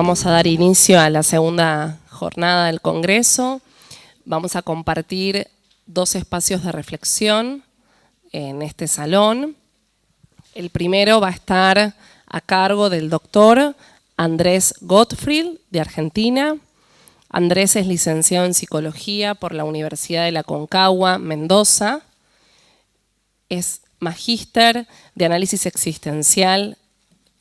Vamos a dar inicio a la segunda jornada del Congreso. Vamos a compartir 2 espacios de reflexión en este salón. El primero va a estar a cargo del doctor Andrés Gottfried, de Argentina. Andrés es licenciado en Psicología por la Universidad de la Aconcagua, Mendoza. Es magíster de Análisis Existencial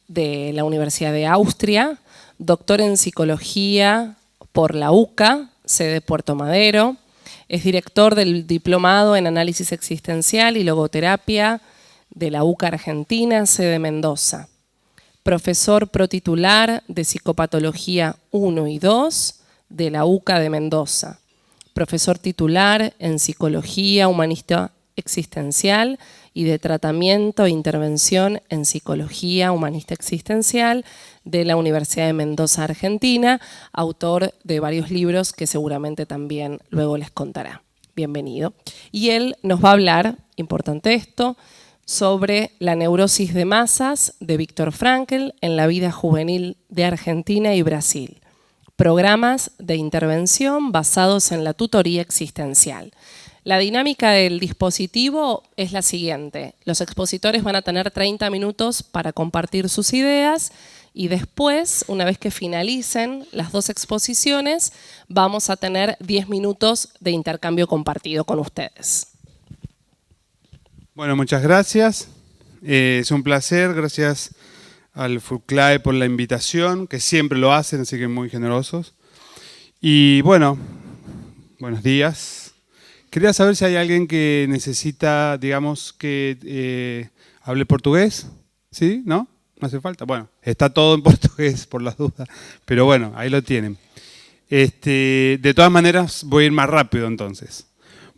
de la Universidad de Austria, doctor en Psicología por la UCA, sede Puerto Madero. Es director del Diplomado en Análisis Existencial y Logoterapia de la UCA Argentina, sede Mendoza. Profesor protitular de Psicopatología 1 y 2 de la UCA de Mendoza. Profesor titular en Psicología Humanista Existencial y de Tratamiento e Intervención en Psicología Humanista Existencial de la Universidad de Mendoza, Argentina, autor de varios libros que seguramente también luego les contará. Bienvenido. Y él nos va a hablar, importante esto, sobre la neurosis de masas de Viktor Frankl en la vida juvenil de Argentina y Brasil. Programas de intervención basados en la tutoría existencial. La dinámica del dispositivo es la siguiente. Los expositores van a tener 30 minutos para compartir sus ideas y después, una vez que finalicen las 2 exposiciones, vamos a tener 10 minutos de intercambio compartido con ustedes. Bueno, muchas gracias. Es un placer. Gracias al FUCLAE por la invitación, que siempre lo hacen, así que muy generosos. Y bueno, buenos días. Quería saber si hay alguien que necesita, digamos, que hable portugués. ¿Sí? ¿No? ¿No hace falta? Bueno, está todo en portugués por las dudas, pero bueno, ahí lo tienen. De todas maneras, voy a ir más rápido entonces.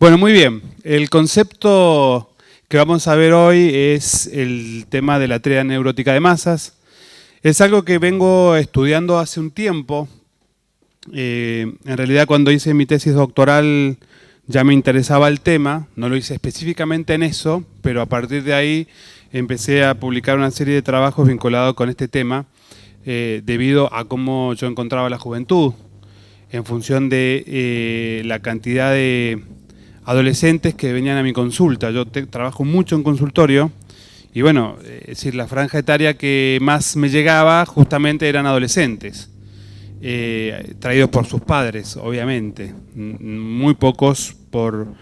Bueno, muy bien. El concepto que vamos a ver hoy es el tema de la tríada neurótica de masas. Es algo que vengo estudiando hace un tiempo. En realidad, cuando hice mi tesis doctoral ya me interesaba el tema, no lo hice específicamente en eso, pero a partir de ahí empecé a publicar una serie de trabajos vinculados con este tema debido a cómo yo encontraba la juventud en función de la cantidad de adolescentes que venían a mi consulta. Yo trabajo mucho en consultorio y bueno, es decir, la franja etaria que más me llegaba justamente eran adolescentes. Traídos por sus padres, obviamente, muy pocos por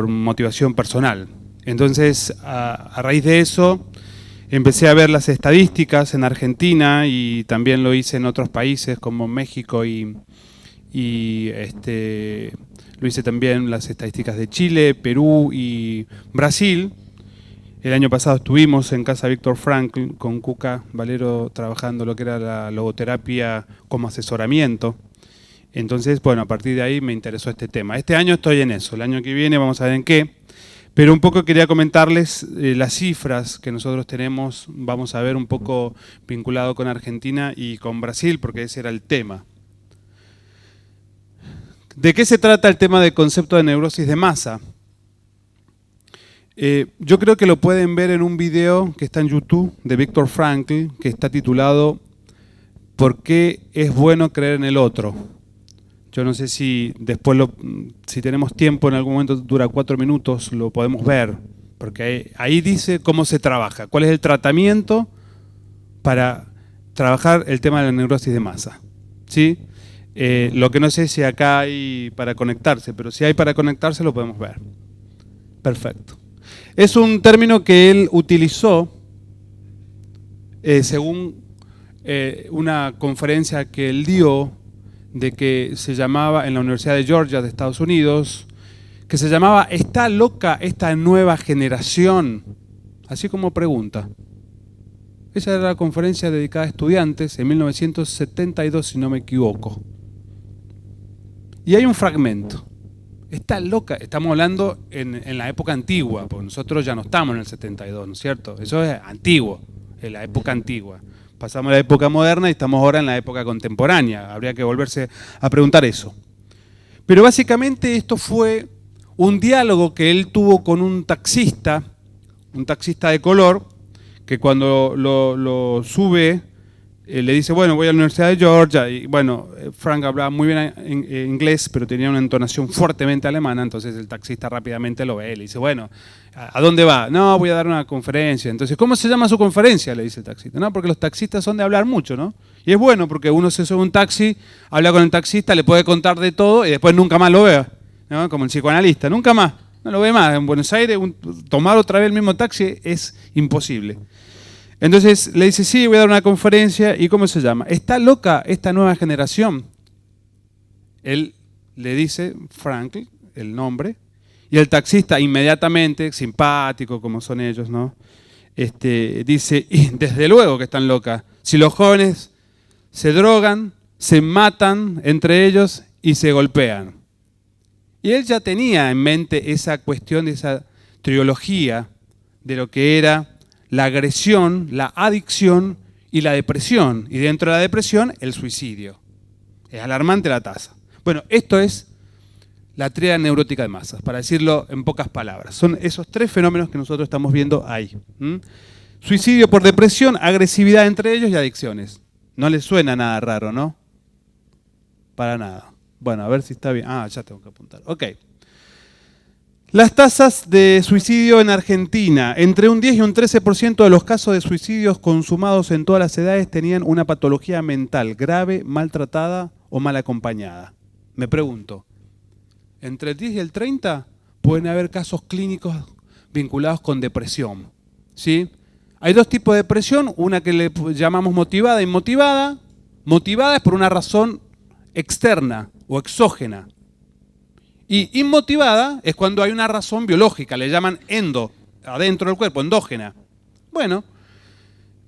motivación personal. Entonces, a raíz de eso, empecé a ver las estadísticas en Argentina y también lo hice en otros países como México y lo hice también las estadísticas de Chile, Perú y Brasil. El año pasado estuvimos en Casa Viktor Frankl con Cuca Valero trabajando lo que era la logoterapia como asesoramiento. Entonces, bueno, a partir de ahí me interesó este tema. Este año estoy en eso, el año que viene vamos a ver en qué. Pero un poco quería comentarles las cifras que nosotros tenemos, vamos a ver un poco vinculado con Argentina y con Brasil, porque ese era el tema. ¿De qué se trata el tema del concepto de neurosis de masa? Yo creo que lo pueden ver en un video que está en YouTube de Viktor Frankl, que está titulado ¿Por qué es bueno creer en el otro? Yo no sé si después, si tenemos tiempo, en algún momento dura 4 minutos, lo podemos ver, porque ahí dice cómo se trabaja, cuál es el tratamiento para trabajar el tema de la neurosis de masa. ¿Sí? Lo que no sé si acá hay para conectarse, pero si hay para conectarse lo podemos ver. Perfecto. Es un término que él utilizó según una conferencia que él dio de que se llamaba en la Universidad de Georgia de Estados Unidos, que se llamaba ¿Está loca esta nueva generación? Así como pregunta. Esa era la conferencia dedicada a estudiantes en 1972, si no me equivoco. Y hay un fragmento. Está loca, estamos hablando en la época antigua, porque nosotros ya no estamos en el 72, ¿no es cierto? Eso es antiguo, en la época antigua. Pasamos a la época moderna y estamos ahora en la época contemporánea. Habría que volverse a preguntar eso. Pero básicamente esto fue un diálogo que él tuvo con un taxista de color, que cuando lo sube le dice, bueno, voy a la Universidad de Georgia, y bueno, Frank hablaba muy bien inglés, pero tenía una entonación fuertemente alemana, entonces el taxista rápidamente lo ve, le dice, bueno, ¿a dónde va? No, voy a dar una conferencia. Entonces, ¿cómo se llama su conferencia?, le dice el taxista. No, porque los taxistas son de hablar mucho, ¿no? Y es bueno, porque uno se sube a un taxi, habla con el taxista, le puede contar de todo y después nunca más lo ve, ¿no? Como el psicoanalista, nunca más, no lo ve más. En Buenos Aires, tomar otra vez el mismo taxi es imposible. Entonces le dice, sí, voy a dar una conferencia. ¿Y cómo se llama? ¿Está loca esta nueva generación? Él le dice, Frank, el nombre. Y el taxista inmediatamente, simpático como son ellos, ¿no? Dice, y desde luego que están locas. Si los jóvenes se drogan, se matan entre ellos y se golpean. Y él ya tenía en mente esa cuestión de esa trilogía de lo que era la agresión, la adicción y la depresión. Y dentro de la depresión, el suicidio. Es alarmante la tasa. Bueno, esto es la tríada neurótica de masas, para decirlo en pocas palabras. Son esos tres fenómenos que nosotros estamos viendo ahí. Suicidio por depresión, agresividad entre ellos y adicciones. No les suena nada raro, ¿no? Para nada. Bueno, a ver si está bien. Ah, ya tengo que apuntar. Ok. Las tasas de suicidio en Argentina. Entre un 10 y un 13% de los casos de suicidios consumados en todas las edades tenían una patología mental grave, maltratada o mal acompañada. Me pregunto, entre el 10 y el 30 pueden haber casos clínicos vinculados con depresión, ¿sí? Hay dos tipos de depresión, una que le llamamos motivada e inmotivada. Motivada es por una razón externa o exógena. Y inmotivada es cuando hay una razón biológica, le llaman adentro del cuerpo, endógena. Bueno,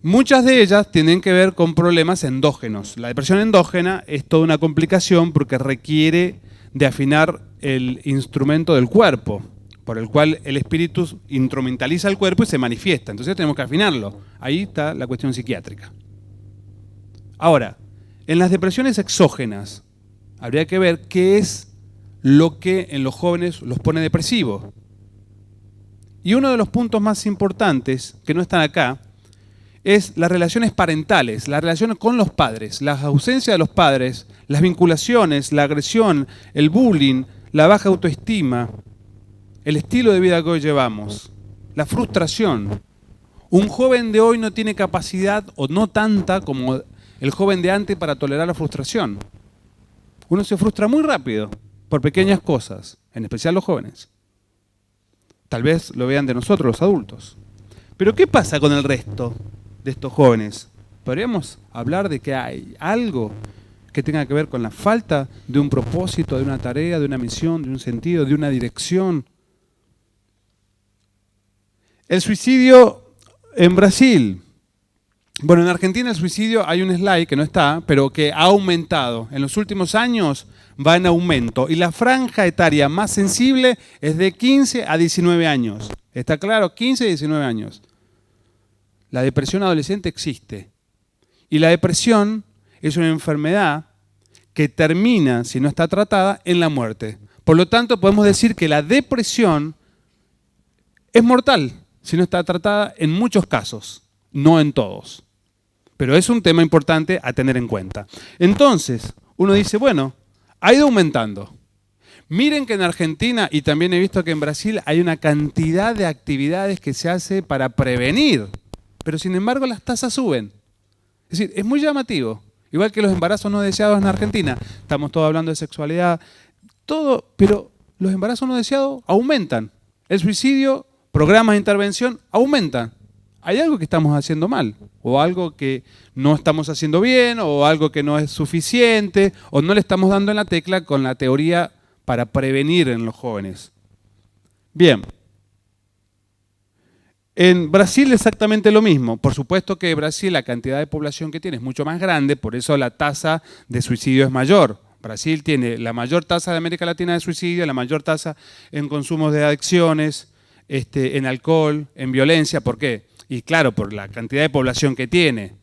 muchas de ellas tienen que ver con problemas endógenos. La depresión endógena es toda una complicación porque requiere de afinar el instrumento del cuerpo, por el cual el espíritu instrumentaliza el cuerpo y se manifiesta. Entonces tenemos que afinarlo. Ahí está la cuestión psiquiátrica. Ahora, en las depresiones exógenas, habría que ver qué es lo que en los jóvenes los pone depresivos. Y uno de los puntos más importantes, que no están acá, es las relaciones parentales, las relaciones con los padres, la ausencia de los padres, las vinculaciones, la agresión, el bullying, la baja autoestima, el estilo de vida que hoy llevamos, la frustración. Un joven de hoy no tiene capacidad, o no tanta como el joven de antes, para tolerar la frustración. Uno se frustra muy rápido por pequeñas cosas, en especial los jóvenes. Tal vez lo vean de nosotros, los adultos. Pero ¿qué pasa con el resto de estos jóvenes? ¿Podríamos hablar de que hay algo que tenga que ver con la falta de un propósito, de una tarea, de una misión, de un sentido, de una dirección? El suicidio en Brasil. Bueno, en Argentina el suicidio, hay un slide que no está, pero que ha aumentado. En los últimos años va en aumento. Y la franja etaria más sensible es de 15 a 19 años. ¿Está claro? 15 a 19 años. La depresión adolescente existe. Y la depresión es una enfermedad que termina, si no está tratada, en la muerte. Por lo tanto, podemos decir que la depresión es mortal si no está tratada en muchos casos, no en todos. Pero es un tema importante a tener en cuenta. Entonces, uno dice, bueno, ha ido aumentando. Miren que en Argentina, y también he visto que en Brasil, hay una cantidad de actividades que se hace para prevenir, pero sin embargo las tasas suben. Es decir, es muy llamativo. Igual que los embarazos no deseados en Argentina. Estamos todos hablando de sexualidad, todo, pero los embarazos no deseados aumentan. El suicidio, programas de intervención, aumentan. Hay algo que estamos haciendo mal, o algo que no estamos haciendo bien, o algo que no es suficiente, o no le estamos dando en la tecla con la teoría para prevenir en los jóvenes. Bien. En Brasil exactamente lo mismo. Por supuesto que Brasil, la cantidad de población que tiene es mucho más grande, por eso la tasa de suicidio es mayor. Brasil tiene la mayor tasa de América Latina de suicidio, la mayor tasa en consumos de adicciones, en alcohol, en violencia. ¿Por qué? Y claro, por la cantidad de población que tiene.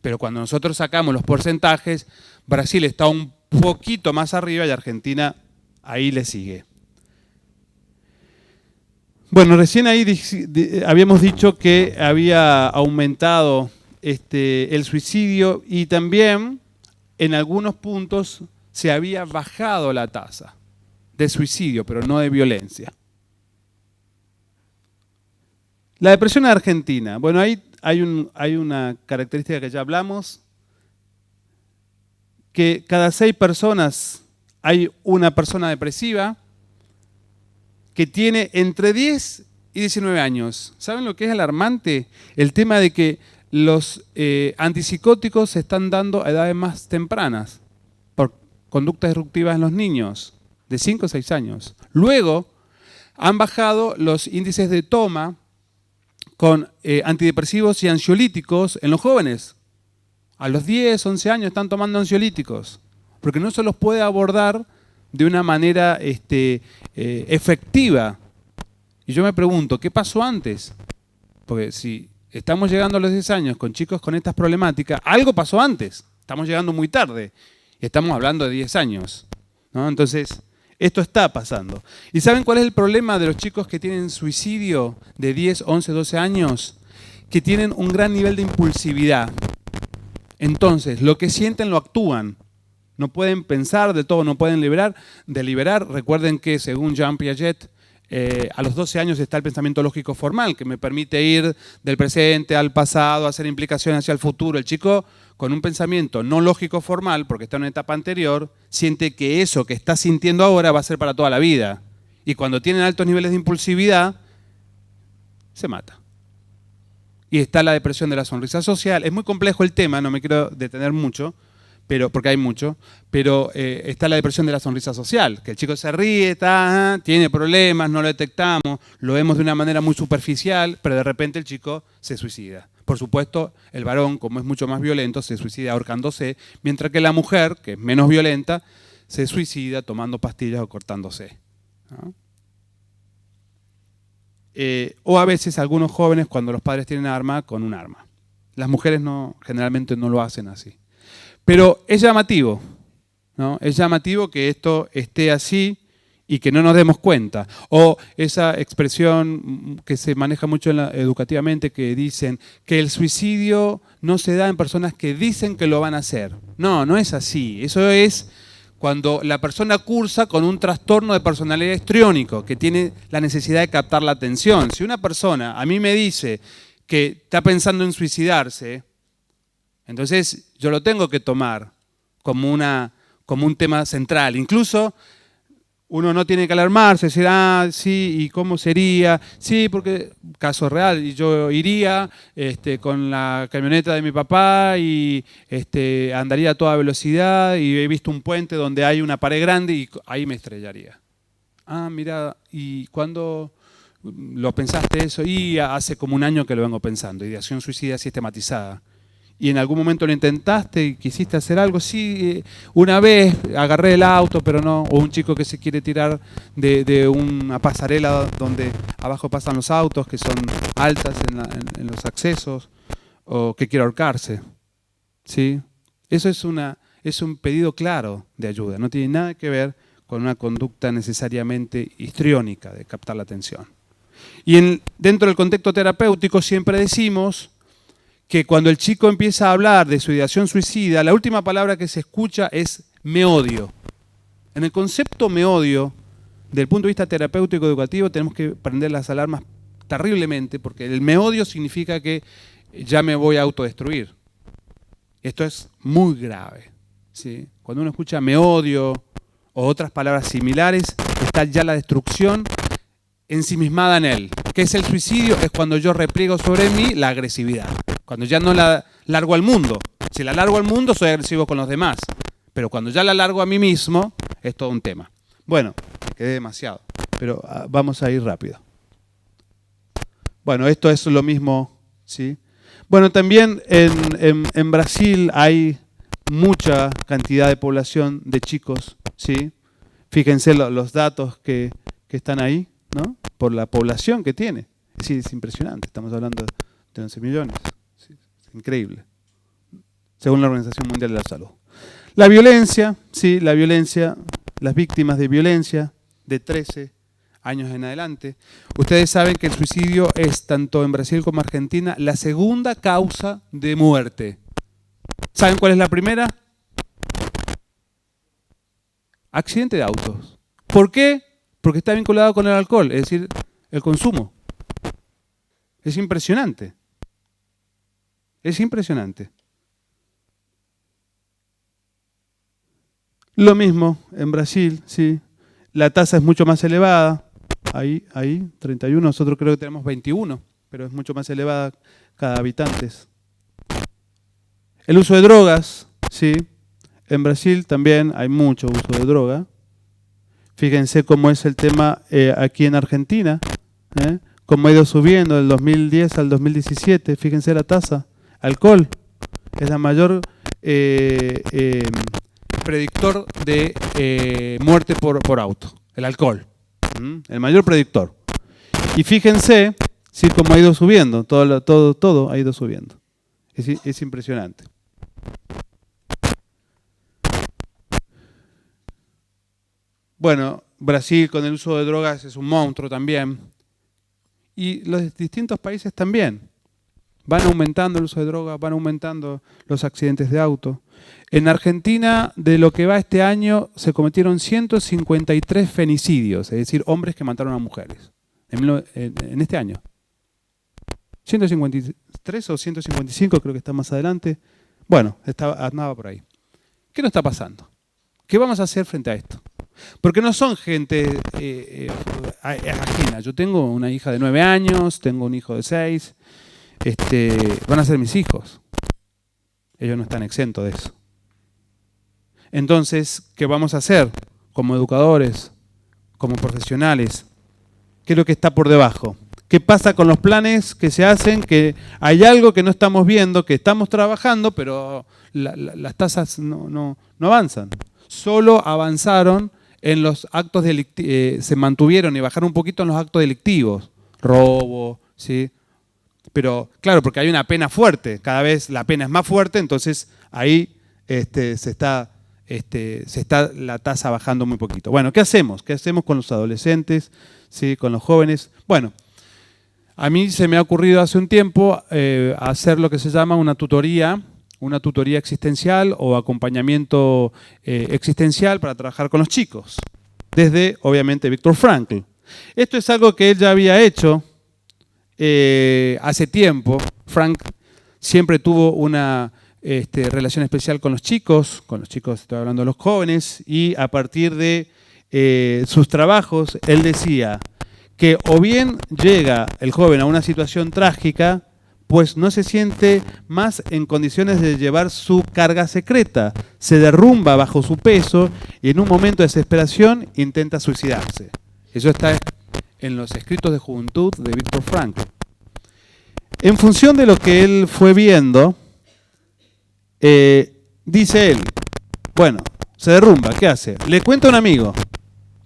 Pero cuando nosotros sacamos los porcentajes, Brasil está un poquito más arriba y Argentina ahí le sigue. Bueno, recién ahí habíamos dicho que había aumentado el suicidio y también en algunos puntos se había bajado la tasa de suicidio, pero no de violencia. La depresión en Argentina. Bueno, hay una característica que ya hablamos, que cada 6 personas hay una persona depresiva que tiene entre 10 y 19 años. ¿Saben lo que es alarmante? El tema de que los antipsicóticos se están dando a edades más tempranas por conductas disruptivas en los niños de 5 o 6 años. Luego han bajado los índices de toma con antidepresivos y ansiolíticos en los jóvenes. A los 10, 11 años están tomando ansiolíticos, porque no se los puede abordar de una manera efectiva. Y yo me pregunto, ¿qué pasó antes? Porque si estamos llegando a los 10 años con chicos con estas problemáticas, algo pasó antes. Estamos llegando muy tarde. Y estamos hablando de 10 años, ¿no? Entonces, esto está pasando. ¿Y saben cuál es el problema de los chicos que tienen suicidio de 10, 11, 12 años? Que tienen un gran nivel de impulsividad. Entonces, lo que sienten lo actúan. No pueden pensar de todo, no pueden deliberar. Recuerden que según Jean Piaget, a los 12 años está el pensamiento lógico formal, que me permite ir del presente al pasado, hacer implicaciones hacia el futuro. El chico con un pensamiento no lógico formal, porque está en una etapa anterior, siente que eso que está sintiendo ahora va a ser para toda la vida. Y cuando tienen altos niveles de impulsividad, se mata. Y está la depresión de la sonrisa social. Es muy complejo el tema, no me quiero detener mucho, porque hay mucho, pero está la depresión de la sonrisa social, que el chico se ríe, tiene problemas, no lo detectamos, lo vemos de una manera muy superficial, pero de repente el chico se suicida. Por supuesto, el varón, como es mucho más violento, se suicida ahorcándose, mientras que la mujer, que es menos violenta, se suicida tomando pastillas o cortándose, ¿no? O a veces algunos jóvenes, cuando los padres tienen arma, con un arma. Las mujeres generalmente no lo hacen así. Pero es llamativo, ¿no? Es llamativo que esto esté así y que no nos demos cuenta. O esa expresión que se maneja mucho educativamente, que dicen que el suicidio no se da en personas que dicen que lo van a hacer. No, no es así. Eso es cuando la persona cursa con un trastorno de personalidad histriónico, que tiene la necesidad de captar la atención. Si una persona a mí me dice que está pensando en suicidarse, entonces yo lo tengo que tomar como un tema central. Incluso uno no tiene que alarmarse, decir, sí, ¿y cómo sería? Sí, porque, caso real, y yo iría con la camioneta de mi papá y andaría a toda velocidad y he visto un puente donde hay una pared grande y ahí me estrellaría. Mira, ¿y cuándo lo pensaste eso? Y hace como un año que lo vengo pensando, ideación suicida sistematizada. ¿Y en algún momento lo intentaste y quisiste hacer algo? Sí, una vez agarré el auto, pero no. O un chico que se quiere tirar de una pasarela donde abajo pasan los autos, que son altas en los accesos, o que quiere ahorcarse. ¿Sí? Eso es un pedido claro de ayuda. No tiene nada que ver con una conducta necesariamente histriónica de captar la atención. Y dentro del contexto terapéutico siempre decimos que cuando el chico empieza a hablar de su ideación suicida, la última palabra que se escucha es me odio. En el concepto me odio, desde el punto de vista terapéutico educativo, tenemos que prender las alarmas terriblemente, porque el me odio significa que ya me voy a autodestruir. Esto es muy grave, ¿sí? Cuando uno escucha me odio o otras palabras similares, está ya la destrucción ensimismada en él. ¿Qué es el suicidio? Es cuando yo repliego sobre mí la agresividad. Cuando ya no la largo al mundo. Si la largo al mundo, soy agresivo con los demás. Pero cuando ya la largo a mí mismo, es todo un tema. Bueno, quedé demasiado, pero vamos a ir rápido. Bueno, esto es lo mismo, ¿sí? Bueno, también en Brasil hay mucha cantidad de población de chicos, ¿sí? Fíjense los datos que están ahí, ¿no? Por la población que tiene. Sí, es impresionante, estamos hablando de 11 millones. Sí, es increíble, según la Organización Mundial de la Salud. La violencia, sí, la violencia, las víctimas de violencia de 13 años en adelante. Ustedes saben que el suicidio es, tanto en Brasil como en Argentina, la segunda causa de muerte. ¿Saben cuál es la primera? Accidente de autos. ¿Por qué? Porque está vinculado con el alcohol, es decir, el consumo. Es impresionante. Es impresionante. Lo mismo en Brasil, sí. La tasa es mucho más elevada. Ahí, 31. Nosotros creo que tenemos 21, pero es mucho más elevada cada habitante. El uso de drogas, sí. En Brasil también hay mucho uso de droga. Fíjense cómo es el tema aquí en Argentina, cómo ha ido subiendo del 2010 al 2017. Fíjense la tasa. Alcohol es la mayor predictor de muerte por auto. El alcohol. El mayor predictor. Y fíjense, sí, cómo ha ido subiendo. Todo ha ido subiendo. Es impresionante. Bueno, Brasil con el uso de drogas es un monstruo también. Y los distintos países también. Van aumentando el uso de drogas, van aumentando los accidentes de auto. En Argentina, de lo que va este año, se cometieron 153 femicidios, es decir, hombres que mataron a mujeres. En este año. 153 o 155, creo que está más adelante. Bueno, andaba por ahí. ¿Qué nos está pasando? ¿Qué vamos a hacer frente a esto? Porque no son gente ajena. Yo tengo una hija de 9 años, tengo un hijo de 6. Van a ser mis hijos. Ellos no están exentos de eso. Entonces, ¿qué vamos a hacer como educadores, como profesionales? ¿Qué es lo que está por debajo? ¿Qué pasa con los planes que se hacen? Que hay algo que no estamos viendo, que estamos trabajando, pero las tasas no avanzan. Solo avanzaron en los actos delictivos, se mantuvieron y bajaron un poquito en los actos delictivos. Robo, ¿sí? Pero claro, porque hay una pena fuerte, cada vez la pena es más fuerte, entonces ahí se está la tasa bajando muy poquito. Bueno, ¿qué hacemos? ¿Qué hacemos con los adolescentes? ¿Sí? Con los jóvenes. Bueno, a mí se me ha ocurrido hace un tiempo hacer lo que se llama una tutoría existencial o acompañamiento existencial para trabajar con los chicos, desde, obviamente, Viktor Frankl. Esto es algo que él ya había hecho hace tiempo. Frank siempre tuvo una relación especial con los chicos, estoy hablando de los jóvenes, y a partir de sus trabajos, él decía que o bien llega el joven a una situación trágica, pues no se siente más en condiciones de llevar su carga secreta, se derrumba bajo su peso y en un momento de desesperación intenta suicidarse. Eso está en los escritos de juventud de Viktor Frankl. En función de lo que él fue viendo, dice él, bueno, se derrumba, ¿qué hace? Le cuenta a un amigo,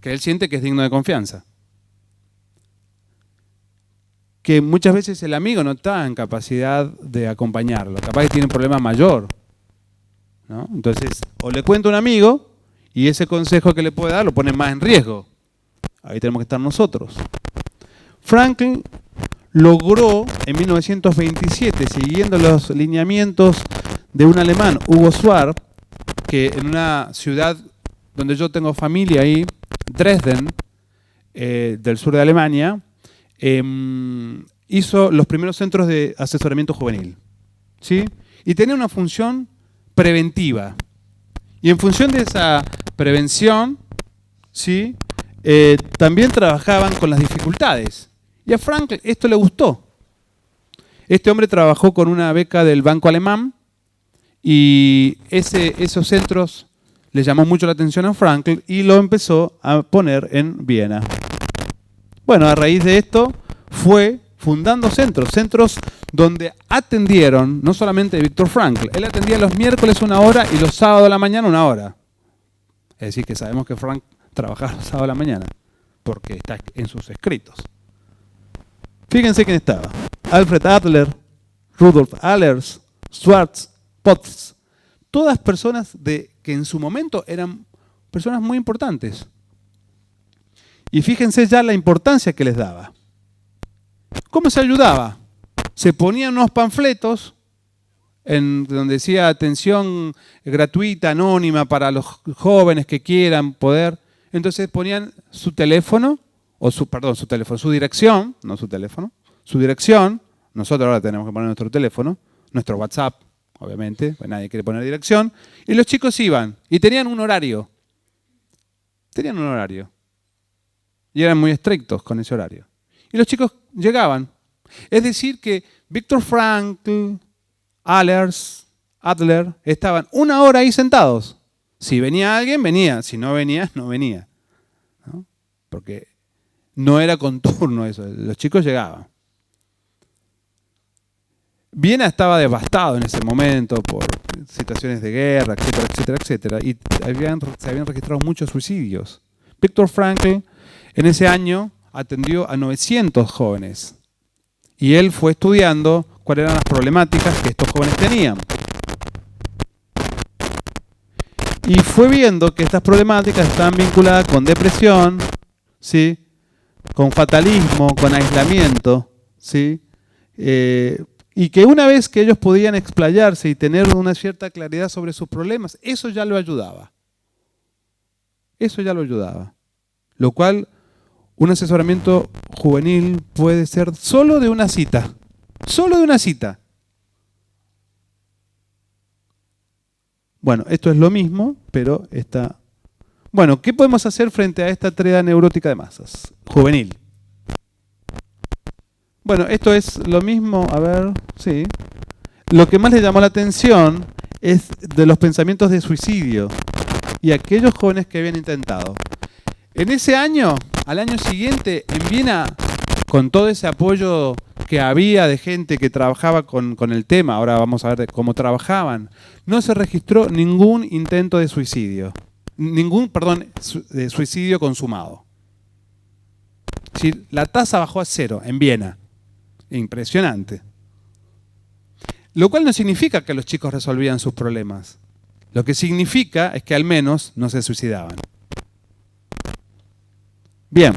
que él siente que es digno de confianza. Que muchas veces el amigo no está en capacidad de acompañarlo, capaz que tiene un problema mayor, ¿no? Entonces, o le cuenta a un amigo y ese consejo que le puede dar lo pone más en riesgo. Ahí tenemos que estar nosotros. Frankl logró en 1927, siguiendo los lineamientos de un alemán, Hugo Schwarz, que en una ciudad donde yo tengo familia ahí, Dresden, del sur de Alemania, hizo los primeros centros de asesoramiento juvenil, ¿sí? Y tenía una función preventiva. Y en función de esa prevención, ¿sí? También trabajaban con las dificultades. Y a Frankl esto le gustó. Este hombre trabajó con una beca del Banco Alemán y esos centros le llamó mucho la atención a Frankl y lo empezó a poner en Viena. Bueno, a raíz de esto fue fundando centros donde atendieron, no solamente a Viktor Frankl, él atendía los miércoles 1 hora y los sábados a la mañana 1 hora. Es decir, que sabemos que Frank trabajaba los sábados a la mañana, porque está en sus escritos. Fíjense quién estaba. Alfred Adler, Rudolf Allers, Schwarz, Potts. Todas personas que en su momento eran personas muy importantes. Y fíjense ya la importancia que les daba. ¿Cómo se ayudaba? Se ponían unos panfletos donde decía atención gratuita, anónima para los jóvenes que quieran poder. Entonces ponían su teléfono, su dirección, no su teléfono, su dirección. Nosotros ahora tenemos que poner nuestro teléfono, nuestro WhatsApp, obviamente, pues nadie quiere poner dirección. Y los chicos iban y tenían un horario. Tenían un horario. Y eran muy estrictos con ese horario. Y los chicos llegaban. Es decir que Viktor Frankl, Adler, estaban 1 hora ahí sentados. Si venía alguien, venía. Si no venía, no venía. ¿No? Porque no era con turno eso. Los chicos llegaban. Viena estaba devastado en ese momento por situaciones de guerra, etcétera, etcétera, etcétera. Y se habían registrado muchos suicidios. Viktor Frankl en ese año atendió a 900 jóvenes. Y él fue estudiando cuáles eran las problemáticas que estos jóvenes tenían. Y fue viendo que estas problemáticas estaban vinculadas con depresión, ¿sí? Con fatalismo, con aislamiento, ¿sí? Y que una vez que ellos podían explayarse y tener una cierta claridad sobre sus problemas, eso ya lo ayudaba. Eso ya lo ayudaba. Lo cual, un asesoramiento juvenil puede ser solo de una cita. Solo de una cita. Bueno, esto es lo mismo, pero está... Bueno, ¿qué podemos hacer frente a esta tarea neurótica de masas? Juvenil. Bueno, esto es lo mismo, a ver, sí. Lo que más le llamó la atención es de los pensamientos de suicidio y aquellos jóvenes que habían intentado. En ese año, al año siguiente, en Viena, con todo ese apoyo que había de gente que trabajaba con el tema, ahora vamos a ver cómo trabajaban, no se registró ningún intento de suicidio. De suicidio consumado. Es decir, la tasa bajó a 0 en Viena. Impresionante. Lo cual no significa que los chicos resolvían sus problemas. Lo que significa es que al menos no se suicidaban. Bien.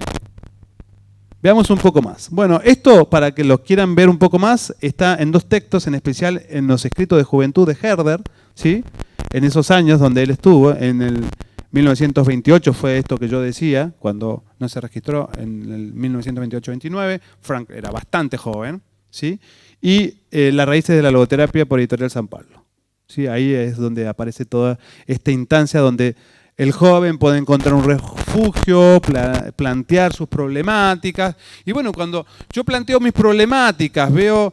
Veamos un poco más. Bueno, esto, para que lo quieran ver un poco más, está en 2 textos, en especial en los escritos de juventud de Herder, ¿sí? En esos años donde él estuvo, en el 1928 fue esto que yo decía, cuando no se registró en el 1928-29, Frank era bastante joven, ¿sí? Y Las raíces de la logoterapia por Editorial San Pablo. ¿Sí? Ahí es donde aparece toda esta instancia donde el joven puede encontrar un refugio, plantear sus problemáticas. Y bueno, cuando yo planteo mis problemáticas, veo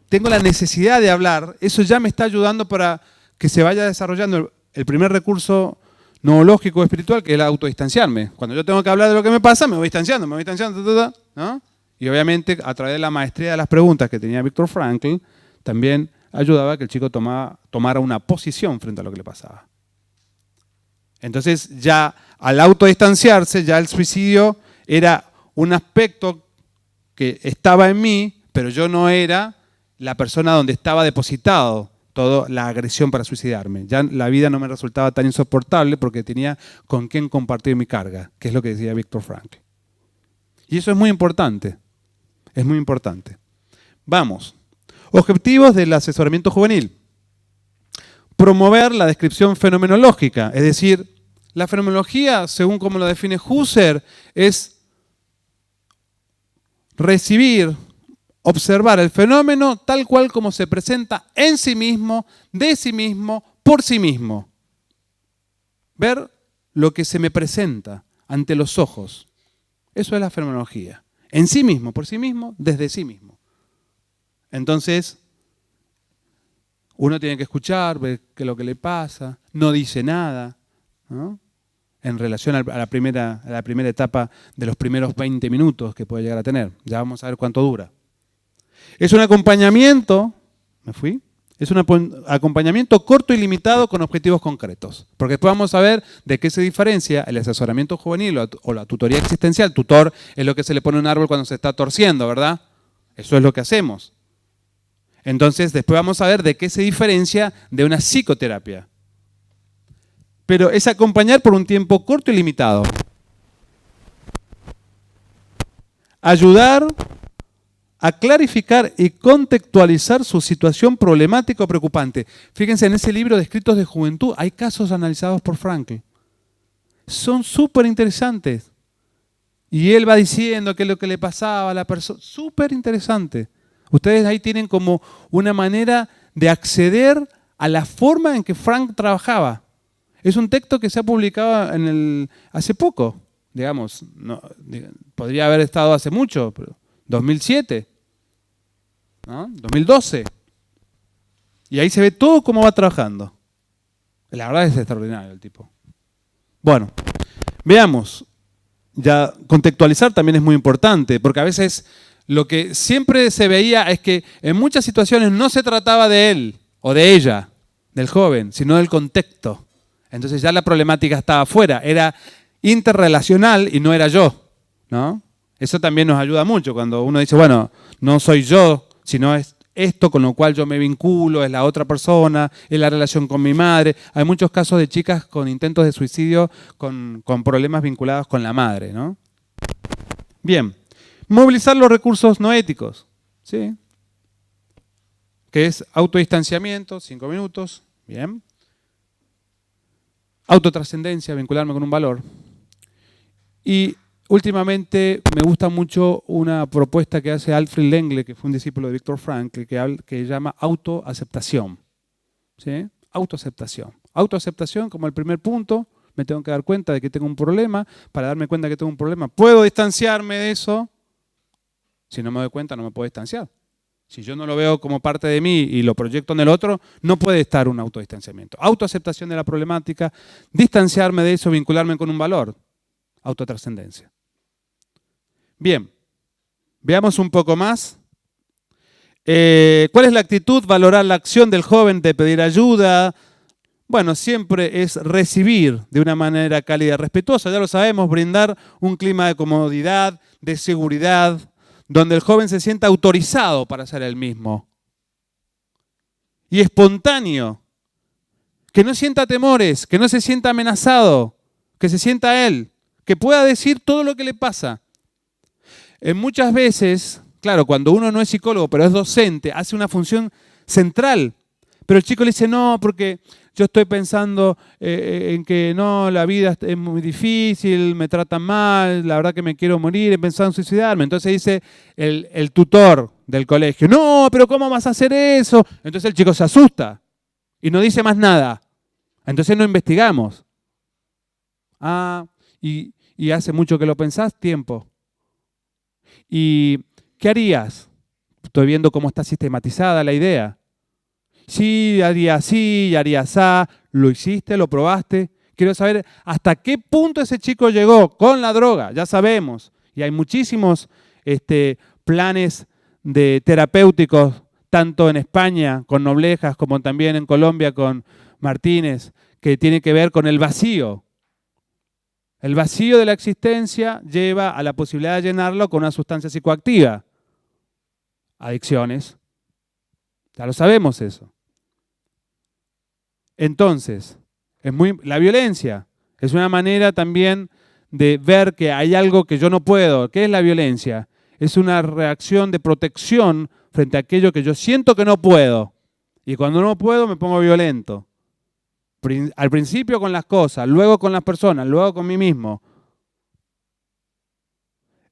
tengo la necesidad de hablar, eso ya me está ayudando para que se vaya desarrollando el primer recurso noológico espiritual, que es el autodistanciarme. Cuando yo tengo que hablar de lo que me pasa, me voy distanciando, ¿no? Y obviamente, a través de la maestría de las preguntas que tenía Viktor Frankl, también ayudaba a que el chico tomara una posición frente a lo que le pasaba. Entonces, ya al autodistanciarse, ya el suicidio era un aspecto que estaba en mí, pero yo no era la persona donde estaba depositado toda la agresión para suicidarme. Ya la vida no me resultaba tan insoportable porque tenía con quién compartir mi carga, que es lo que decía Viktor Frankl. Y eso es muy importante. Es muy importante. Vamos. Objetivos del asesoramiento juvenil. Promover la descripción fenomenológica. Es decir, la fenomenología, según como lo define Husserl, es recibir, observar el fenómeno tal cual como se presenta en sí mismo, de sí mismo, por sí mismo. Ver lo que se me presenta ante los ojos. Eso es la fenomenología. En sí mismo, por sí mismo, desde sí mismo. Entonces, uno tiene que escuchar, ver qué es lo que le pasa, no dice nada, ¿no? En relación a la primera etapa de los primeros 20 minutos que puede llegar a tener. Ya vamos a ver cuánto dura. Es un acompañamiento, es un acompañamiento corto y limitado con objetivos concretos. Porque después vamos a ver de qué se diferencia el asesoramiento juvenil o la tutoría existencial. Tutor es lo que se le pone a un árbol cuando se está torciendo, ¿verdad? Eso es lo que hacemos. Entonces, después vamos a ver de qué se diferencia de una psicoterapia. Pero es acompañar por un tiempo corto y limitado. ayudar a clarificar y contextualizar su situación problemática o preocupante. Fíjense, en ese libro de Escritos de Juventud hay casos analizados por Frankl. Son súper interesantes. Y él va diciendo qué es lo que le pasaba a la persona. Súper interesante. Ustedes ahí tienen como una manera de acceder a la forma en que Frank trabajaba. Es un texto que se ha publicado hace poco, digamos. No, podría haber estado hace mucho, pero 2007, ¿no? 2012. Y ahí se ve todo cómo va trabajando. La verdad es extraordinario el tipo. Bueno, veamos. Ya contextualizar también es muy importante, porque a veces lo que siempre se veía es que en muchas situaciones no se trataba de él o de ella, del joven, sino del contexto. Entonces ya la problemática estaba afuera, era interrelacional y no era yo, ¿no? Eso también nos ayuda mucho cuando uno dice, bueno, no soy yo, sino es esto con lo cual yo me vinculo, es la otra persona, es la relación con mi madre. Hay muchos casos de chicas con intentos de suicidio con problemas vinculados con la madre, ¿no? Bien, movilizar los recursos no éticos, ¿sí? Que es autodistanciamiento, 5 minutos, bien. Autotrascendencia, vincularme con un valor. Y últimamente me gusta mucho una propuesta que hace Alfred Lengle, que fue un discípulo de Viktor Frankl, que llama autoaceptación. ¿Sí? Autoaceptación. Autoaceptación como el primer punto, me tengo que dar cuenta de que tengo un problema. Para darme cuenta de que tengo un problema, ¿puedo distanciarme de eso? Si no me doy cuenta, no me puedo distanciar. Si yo no lo veo como parte de mí y lo proyecto en el otro, no puede estar un autodistanciamiento. Autoaceptación de la problemática, distanciarme de eso, vincularme con un valor. Autotrascendencia. Bien, veamos un poco más. ¿Cuál es la actitud? Valorar la acción del joven de pedir ayuda. Bueno, siempre es recibir de una manera cálida y respetuosa, ya lo sabemos, brindar un clima de comodidad, de seguridad, donde el joven se sienta autorizado para ser el mismo. Y espontáneo, que no sienta temores, que no se sienta amenazado, que se sienta él, que pueda decir todo lo que le pasa. Muchas veces, claro, cuando uno no es psicólogo, pero es docente, hace una función central. Pero el chico le dice, no, porque yo estoy pensando en que no, la vida es muy difícil, me tratan mal, la verdad que me quiero morir, he pensado en suicidarme. Entonces dice el tutor del colegio, no, pero ¿cómo vas a hacer eso? Entonces el chico se asusta y no dice más nada. Entonces no investigamos. Y hace mucho que lo pensás, tiempo. ¿Y qué harías? Estoy viendo cómo está sistematizada la idea. Sí, haría así, haría así. ¿Lo hiciste? ¿Lo probaste? Quiero saber hasta qué punto ese chico llegó con la droga. Ya sabemos. Y hay muchísimos planes terapéuticos, tanto en España con Noblejas como también en Colombia con Martínez, que tiene que ver con el vacío. El vacío de la existencia lleva a la posibilidad de llenarlo con una sustancia psicoactiva. Adicciones. Ya lo sabemos eso. Entonces, la violencia es una manera también de ver que hay algo que yo no puedo. ¿Qué es la violencia? Es una reacción de protección frente a aquello que yo siento que no puedo. Y cuando no puedo me pongo violento. Al principio con las cosas, luego con las personas, luego con mí mismo.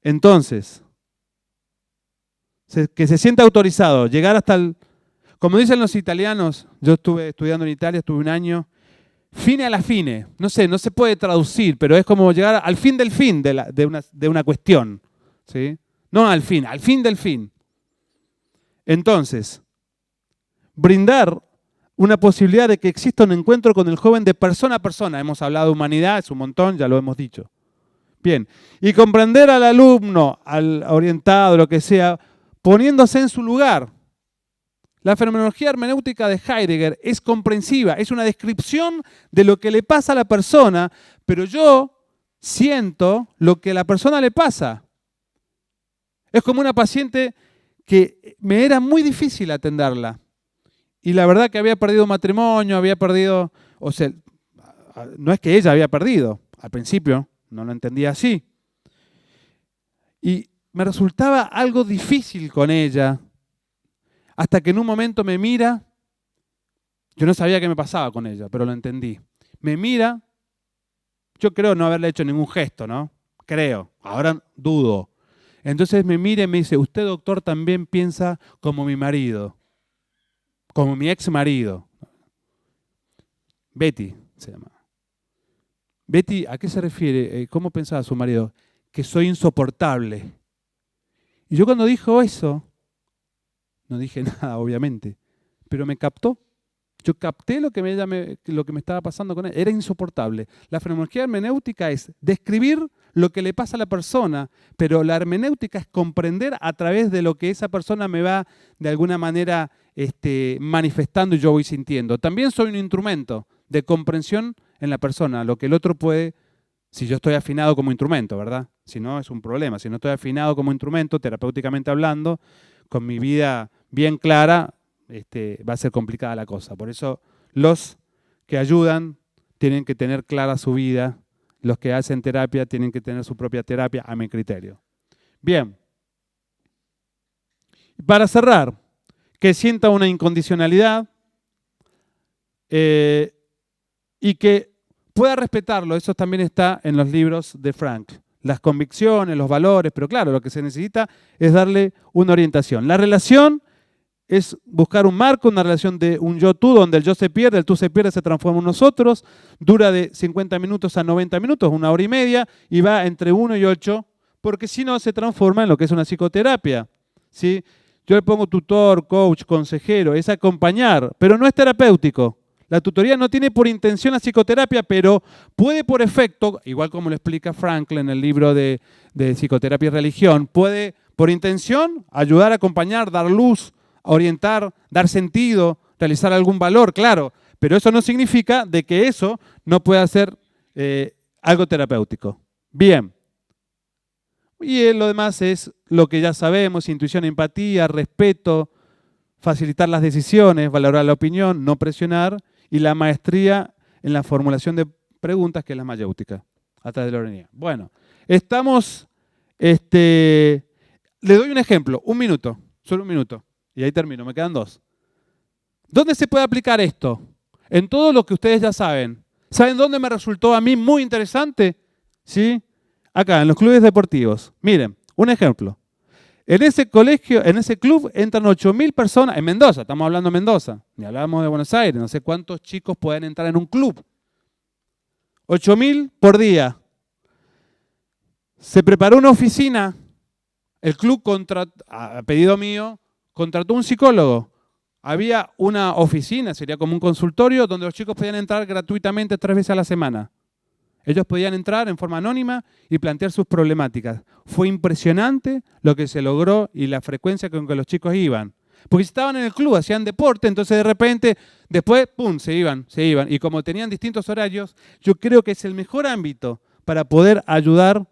Entonces, que se sienta autorizado, llegar hasta el... Como dicen los italianos, yo estuve estudiando en Italia, estuve un año, fine a la fine, no sé, no se puede traducir, pero es como llegar al fin del fin de una cuestión, ¿sí? No al fin del fin. Entonces, brindar una posibilidad de que exista un encuentro con el joven de persona a persona. Hemos hablado de humanidad, es un montón, ya lo hemos dicho. Bien, y comprender al alumno, al orientado, lo que sea, poniéndose en su lugar. La fenomenología hermenéutica de Heidegger es comprensiva, es una descripción de lo que le pasa a la persona, pero yo siento lo que a la persona le pasa. Es como una paciente que me era muy difícil atenderla. Y la verdad que había perdido matrimonio, había perdido... O sea, no es que ella había perdido, al principio no lo entendía así. Y me resultaba algo difícil con ella, hasta que en un momento me mira, yo no sabía qué me pasaba con ella, pero lo entendí. Me mira, yo creo no haberle hecho ningún gesto, ¿no? Creo, ahora dudo. Entonces me mira y me dice, usted, doctor, también piensa como mi marido, como mi ex marido. Betty se llama. Betty, ¿a qué se refiere? ¿Cómo pensaba su marido? Que soy insoportable. Y yo cuando dijo eso, no dije nada, obviamente, pero me captó. Yo capté lo que me estaba pasando con él. Era insoportable. La fenomenología hermenéutica es describir lo que le pasa a la persona, pero la hermenéutica es comprender a través de lo que esa persona me va de alguna manera manifestando y yo voy sintiendo. También soy un instrumento de comprensión en la persona, lo que el otro puede, si yo estoy afinado como instrumento, ¿verdad? Si no, es un problema. Si no estoy afinado como instrumento, terapéuticamente hablando, con mi vida bien clara, va a ser complicada la cosa. Por eso los que ayudan tienen que tener clara su vida, los que hacen terapia tienen que tener su propia terapia, a mi criterio. Bien. Para cerrar, que sienta una incondicionalidad y que pueda respetarlo. Eso también está en los libros de Frankl. Las convicciones, los valores, pero claro, lo que se necesita es darle una orientación. La relación es buscar un marco, una relación de un yo-tú, donde el yo se pierde, el tú se pierde, se transforma en nosotros, dura de 50 minutos a 90 minutos, 1 hora y media, y va entre 1 y 8, porque si no se transforma en lo que es una psicoterapia. ¿Sí? Yo le pongo tutor, coach, consejero, es acompañar, pero no es terapéutico. La tutoría no tiene por intención la psicoterapia, pero puede por efecto, igual como lo explica Frankl en el libro de Psicoterapia y Religión, puede por intención ayudar, acompañar, dar luz, orientar, dar sentido, realizar algún valor, claro, pero eso no significa de que eso no pueda ser algo terapéutico. Bien. Y lo demás es lo que ya sabemos, intuición, empatía, respeto, facilitar las decisiones, valorar la opinión, no presionar, y la maestría en la formulación de preguntas, que es la mayéutica, a través de la oralidad. Bueno, estamos, le doy un ejemplo, 1 minuto, solo 1 minuto. Y ahí termino, me quedan 2. ¿Dónde se puede aplicar esto? En todo lo que ustedes ya saben. ¿Saben dónde me resultó a mí muy interesante? ¿Sí? Acá, en los clubes deportivos. Miren, un ejemplo. En ese colegio, en ese club, entran 8.000 personas. En Mendoza, estamos hablando de Mendoza. Ni hablamos de Buenos Aires. No sé cuántos chicos pueden entrar en un club. 8.000 por día. Se preparó una oficina. El club, a pedido mío, contrató un psicólogo. Había una oficina, sería como un consultorio, donde los chicos podían entrar gratuitamente 3 veces a la semana. Ellos podían entrar en forma anónima y plantear sus problemáticas. Fue impresionante lo que se logró y la frecuencia con que los chicos iban. Porque si estaban en el club, hacían deporte, entonces de repente, después, ¡pum!, se iban. Y como tenían distintos horarios, yo creo que es el mejor ámbito para poder ayudar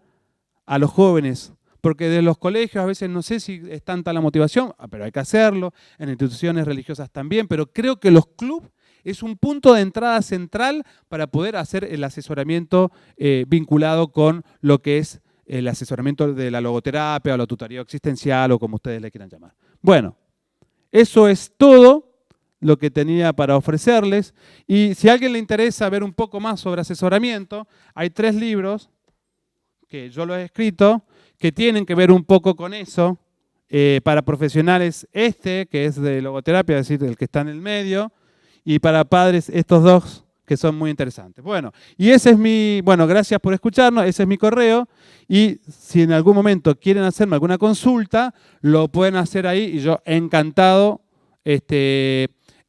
a los jóvenes. Porque de los colegios a veces no sé si es tanta la motivación, pero hay que hacerlo, en instituciones religiosas también, pero creo que los clubes es un punto de entrada central para poder hacer el asesoramiento vinculado con lo que es el asesoramiento de la logoterapia o la tutoría existencial o como ustedes le quieran llamar. Bueno, eso es todo lo que tenía para ofrecerles. Y si a alguien le interesa ver un poco más sobre asesoramiento, hay 3 libros que yo los he escrito que tienen que ver un poco con eso. Para profesionales que es de logoterapia, es decir, el que está en el medio, y para padres estos 2 que son muy interesantes. Bueno, y ese es gracias por escucharnos, ese es mi correo, y si en algún momento quieren hacerme alguna consulta, lo pueden hacer ahí, y yo encantado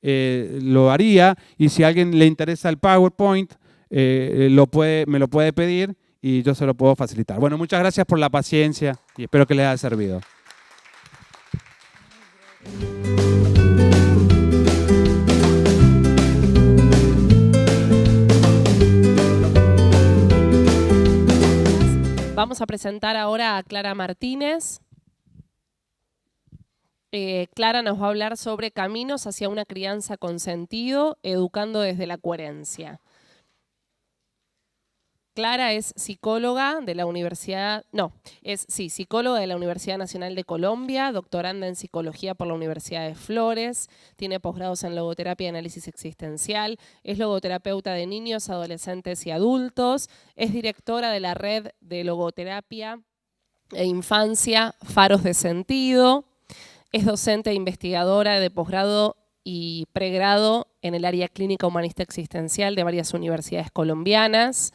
lo haría, y si a alguien le interesa el PowerPoint, me lo puede pedir, y yo se lo puedo facilitar. Bueno, muchas gracias por la paciencia, y espero que les haya servido. Vamos a presentar ahora a Clara Martínez. Clara nos va a hablar sobre caminos hacia una crianza con sentido, educando desde la coherencia. Clara es psicóloga de la Universidad, psicóloga de la Universidad Nacional de Colombia, doctoranda en psicología por la Universidad de Flores, tiene posgrados en logoterapia y análisis existencial, es logoterapeuta de niños, adolescentes y adultos, es directora de la red de logoterapia e infancia Faros de Sentido, es docente e investigadora de posgrado y pregrado en el área clínica humanista existencial de varias universidades colombianas.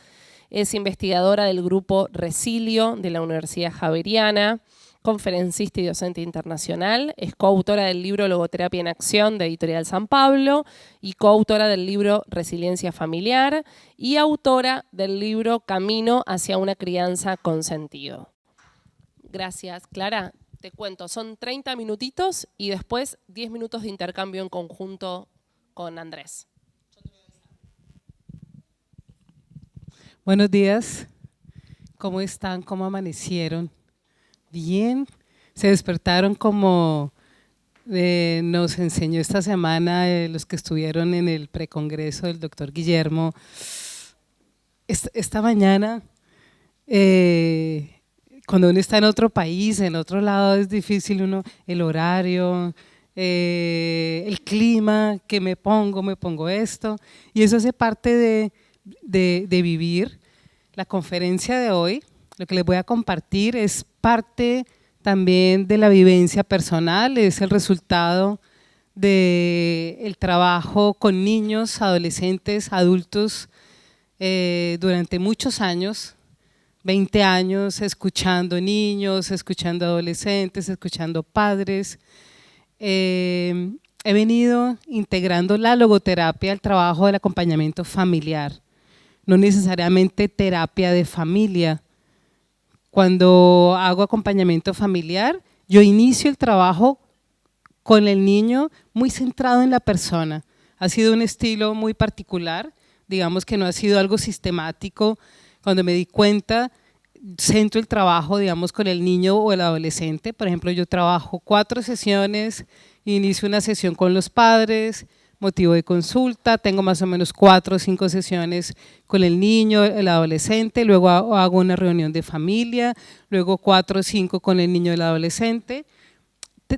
Es investigadora del grupo Resilio de la Universidad Javeriana, conferencista y docente internacional. Es coautora del libro Logoterapia en Acción de Editorial San Pablo y coautora del libro Resiliencia Familiar y autora del libro Camino hacia una crianza con sentido. Gracias, Clara. Te cuento, son 30 minutitos y después 10 minutos de intercambio en conjunto con Andrés. Buenos días, ¿cómo están? ¿Cómo amanecieron? ¿Bien? ¿Se despertaron como nos enseñó esta semana los que estuvieron en el precongreso del doctor Guillermo? Esta mañana, cuando uno está en otro país, en otro lado, es difícil el horario, el clima, que me pongo esto, y eso hace parte de vivir. La conferencia de hoy, lo que les voy a compartir es parte también de la vivencia personal, es el resultado del trabajo con niños, adolescentes, adultos durante muchos años, 20 años escuchando niños, escuchando adolescentes, escuchando padres. He venido integrando la logoterapia al trabajo del acompañamiento familiar, no necesariamente terapia de familia. Cuando hago acompañamiento familiar, yo inicio el trabajo con el niño muy centrado en la persona. Ha sido un estilo muy particular, digamos que no ha sido algo sistemático. Cuando me di cuenta, centro el trabajo, digamos, con el niño o el adolescente. Por ejemplo, yo trabajo 4 sesiones, inicio una sesión con los padres, motivo de consulta, tengo más o menos 4 o 5 sesiones con el niño, el adolescente, luego hago una reunión de familia, luego 4 o 5 con el niño y el adolescente.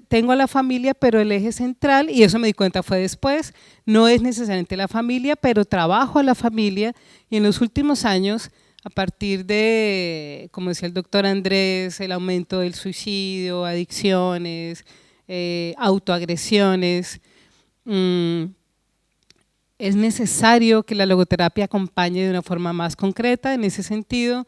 Tengo a la familia, pero el eje central, y eso me di cuenta fue después, no es necesariamente la familia, pero trabajo a la familia, y en los últimos años, a partir de, como decía el doctor Andrés, el aumento del suicidio, adicciones, autoagresiones, es necesario que la logoterapia acompañe de una forma más concreta. En ese sentido,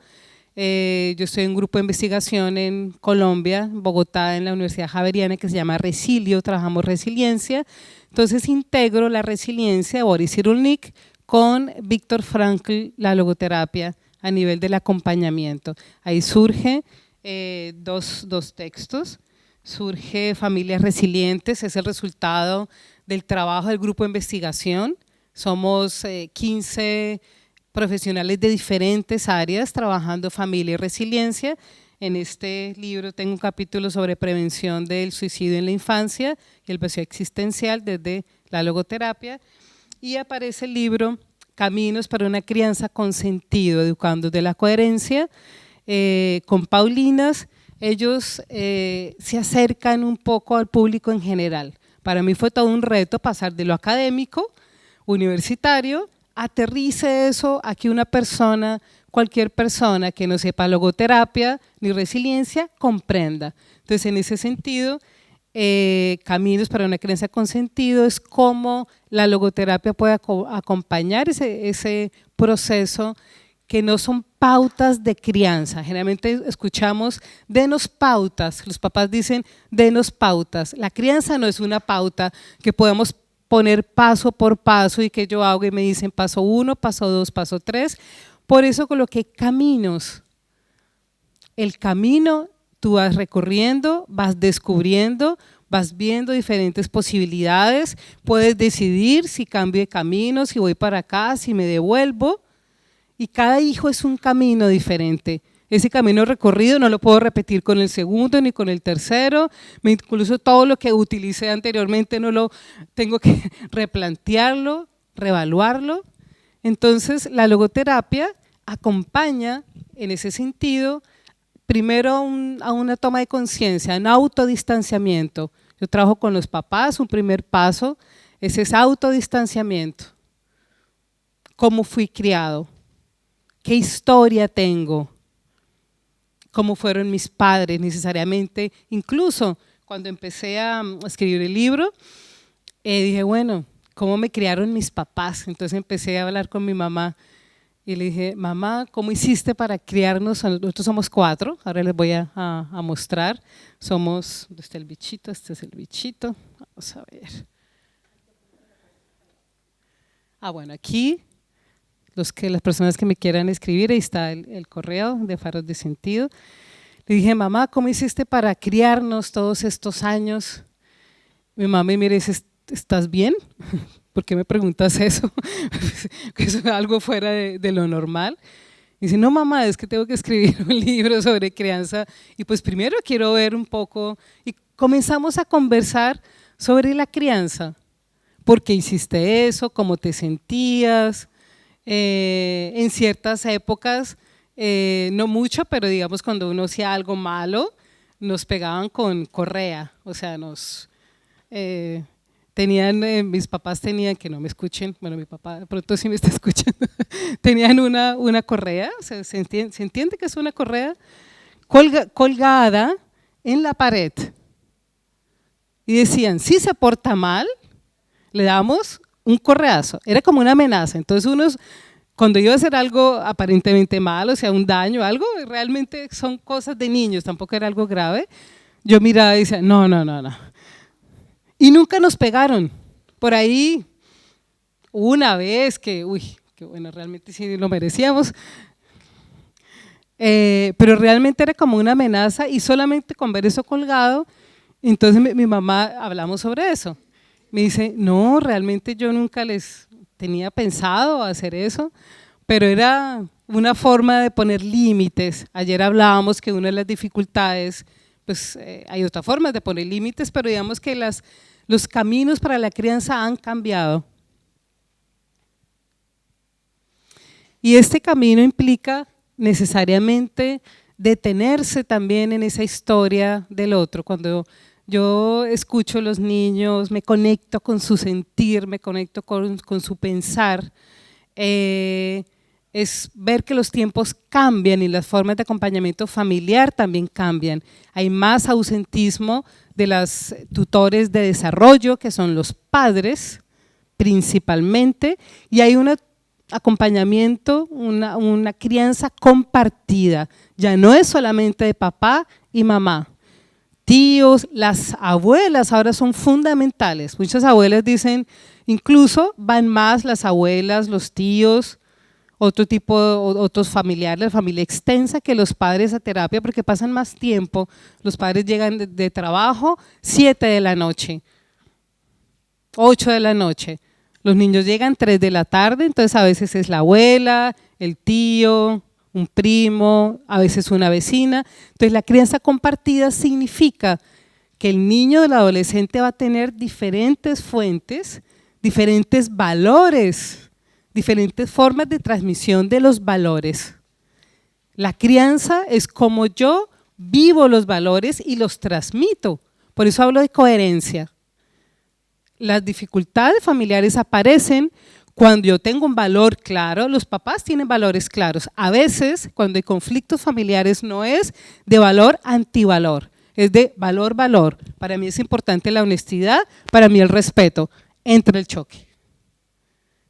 yo estoy en un grupo de investigación en Colombia, en Bogotá, en la Universidad Javeriana, que se llama Resilio, trabajamos resiliencia. Entonces integro la resiliencia de Boris Cyrulnik con Viktor Frankl, la logoterapia a nivel del acompañamiento. Ahí surge dos textos. Surge Familias Resilientes, es el resultado del trabajo del grupo de investigación. Somos 15 profesionales de diferentes áreas trabajando familia y resiliencia. En este libro tengo un capítulo sobre prevención del suicidio en la infancia y el vacío existencial desde la logoterapia. Y aparece el libro Caminos para una crianza con sentido, educando de la coherencia, con Paulinas. Ellos se acercan un poco al público en general. Para mí fue todo un reto pasar de lo académico, universitario, aterrice eso a que una persona, cualquier persona que no sepa logoterapia ni resiliencia, comprenda. Entonces, en ese sentido, Caminos para una crianza con sentido es cómo la logoterapia puede acompañar ese proceso, que no son pautas de crianza. Generalmente escuchamos, denos pautas, los papás dicen, denos pautas. La crianza no es una pauta que podemos poner paso por paso y que yo hago y me dicen paso 1, paso 2, paso 3. Por eso coloqué caminos. El camino tú vas recorriendo, vas descubriendo, vas viendo diferentes posibilidades, puedes decidir si cambio de camino, si voy para acá, si me devuelvo. Y cada hijo es un camino diferente. Ese camino recorrido no lo puedo repetir con el segundo ni con el tercero. Incluso todo lo que utilicé anteriormente no lo tengo que replantearlo, reevaluarlo. Entonces, la logoterapia acompaña en ese sentido, primero a una toma de conciencia, un autodistanciamiento. Yo trabajo con los papás, un primer paso es ese autodistanciamiento. ¿Cómo fui criado? ¿Qué historia tengo? ¿Cómo fueron mis padres necesariamente? Incluso cuando empecé a escribir el libro, dije, bueno, ¿cómo me criaron mis papás? Entonces empecé a hablar con mi mamá y le dije, mamá, ¿cómo hiciste para criarnos? Nosotros somos 4, ahora les voy a mostrar. Somos, ¿dónde está el bichito? Este es el bichito. Vamos a ver. Bueno, aquí, las personas que me quieran escribir, ahí está el correo de Faros de Sentido. Le dije, mamá, ¿cómo hiciste para criarnos todos estos años? Mi mamá me mira y dice, ¿estás bien? ¿Por qué me preguntas eso? Que eso es algo fuera de lo normal. Y dice, no mamá, es que tengo que escribir un libro sobre crianza y pues primero quiero ver un poco. Y comenzamos a conversar sobre la crianza. ¿Por qué hiciste eso? ¿Cómo te sentías? En ciertas épocas, no mucho, pero digamos cuando uno hacía algo malo, nos pegaban con correa, o sea, mis papás tenían, que no me escuchen, bueno, mi papá de pronto sí me está escuchando, tenían una correa, ¿se entiende que es una correa? Colgada en la pared. Y decían, si se porta mal, le damos un correazo. Era como una amenaza. Entonces cuando iba a hacer algo aparentemente malo, o sea, un daño, algo, realmente son cosas de niños, tampoco era algo grave, yo miraba y decía, no. Y nunca nos pegaron. Por ahí, una vez que bueno, realmente sí lo merecíamos, pero realmente era como una amenaza y solamente con ver eso colgado, entonces mi mamá, hablamos sobre eso. Me dice, no, realmente yo nunca les tenía pensado hacer eso, pero era una forma de poner límites. Ayer hablábamos que una de las dificultades, pues hay otras formas de poner límites, pero digamos que los caminos para la crianza han cambiado. Y este camino implica necesariamente detenerse también en esa historia del otro. Cuando yo escucho a los niños, me conecto con su sentir, me conecto con su pensar, es ver que los tiempos cambian y las formas de acompañamiento familiar también cambian. Hay más ausentismo de las tutores de desarrollo, que son los padres principalmente, y hay un acompañamiento, una crianza compartida. Ya no es solamente de papá y mamá. Tíos, las abuelas ahora son fundamentales. Muchas abuelas dicen, incluso van más las abuelas, los tíos, otros familiares, la familia extensa, que los padres a terapia, porque pasan más tiempo. Los padres llegan de trabajo 7 de la noche, 8 de la noche. Los niños llegan 3 de la tarde, entonces a veces es la abuela, el tío, un primo, a veces una vecina. Entonces la crianza compartida significa que el niño o el adolescente va a tener diferentes fuentes, diferentes valores, diferentes formas de transmisión de los valores. La crianza es como yo vivo los valores y los transmito. Por eso hablo de coherencia. Las dificultades familiares aparecen cuando yo tengo un valor claro. Los papás tienen valores claros. A veces, cuando hay conflictos familiares, no es de valor antivalor, es de valor-valor. Para mí es importante la honestidad, para mí el respeto. Entra el choque.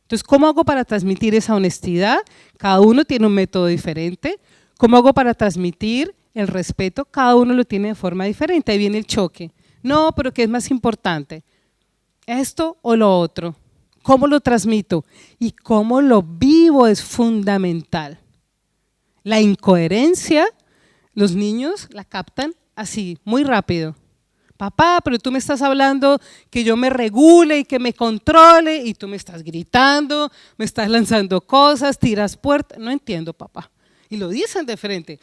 Entonces, ¿cómo hago para transmitir esa honestidad? Cada uno tiene un método diferente. ¿Cómo hago para transmitir el respeto? Cada uno lo tiene de forma diferente. Ahí viene el choque. No, pero ¿qué es más importante? ¿Esto o lo otro? ¿Cómo lo transmito? Y cómo lo vivo es fundamental. La incoherencia, los niños la captan así, muy rápido. Papá, pero tú me estás hablando que yo me regule y que me controle y tú me estás gritando, me estás lanzando cosas, tiras puertas. No entiendo, papá. Y lo dicen de frente.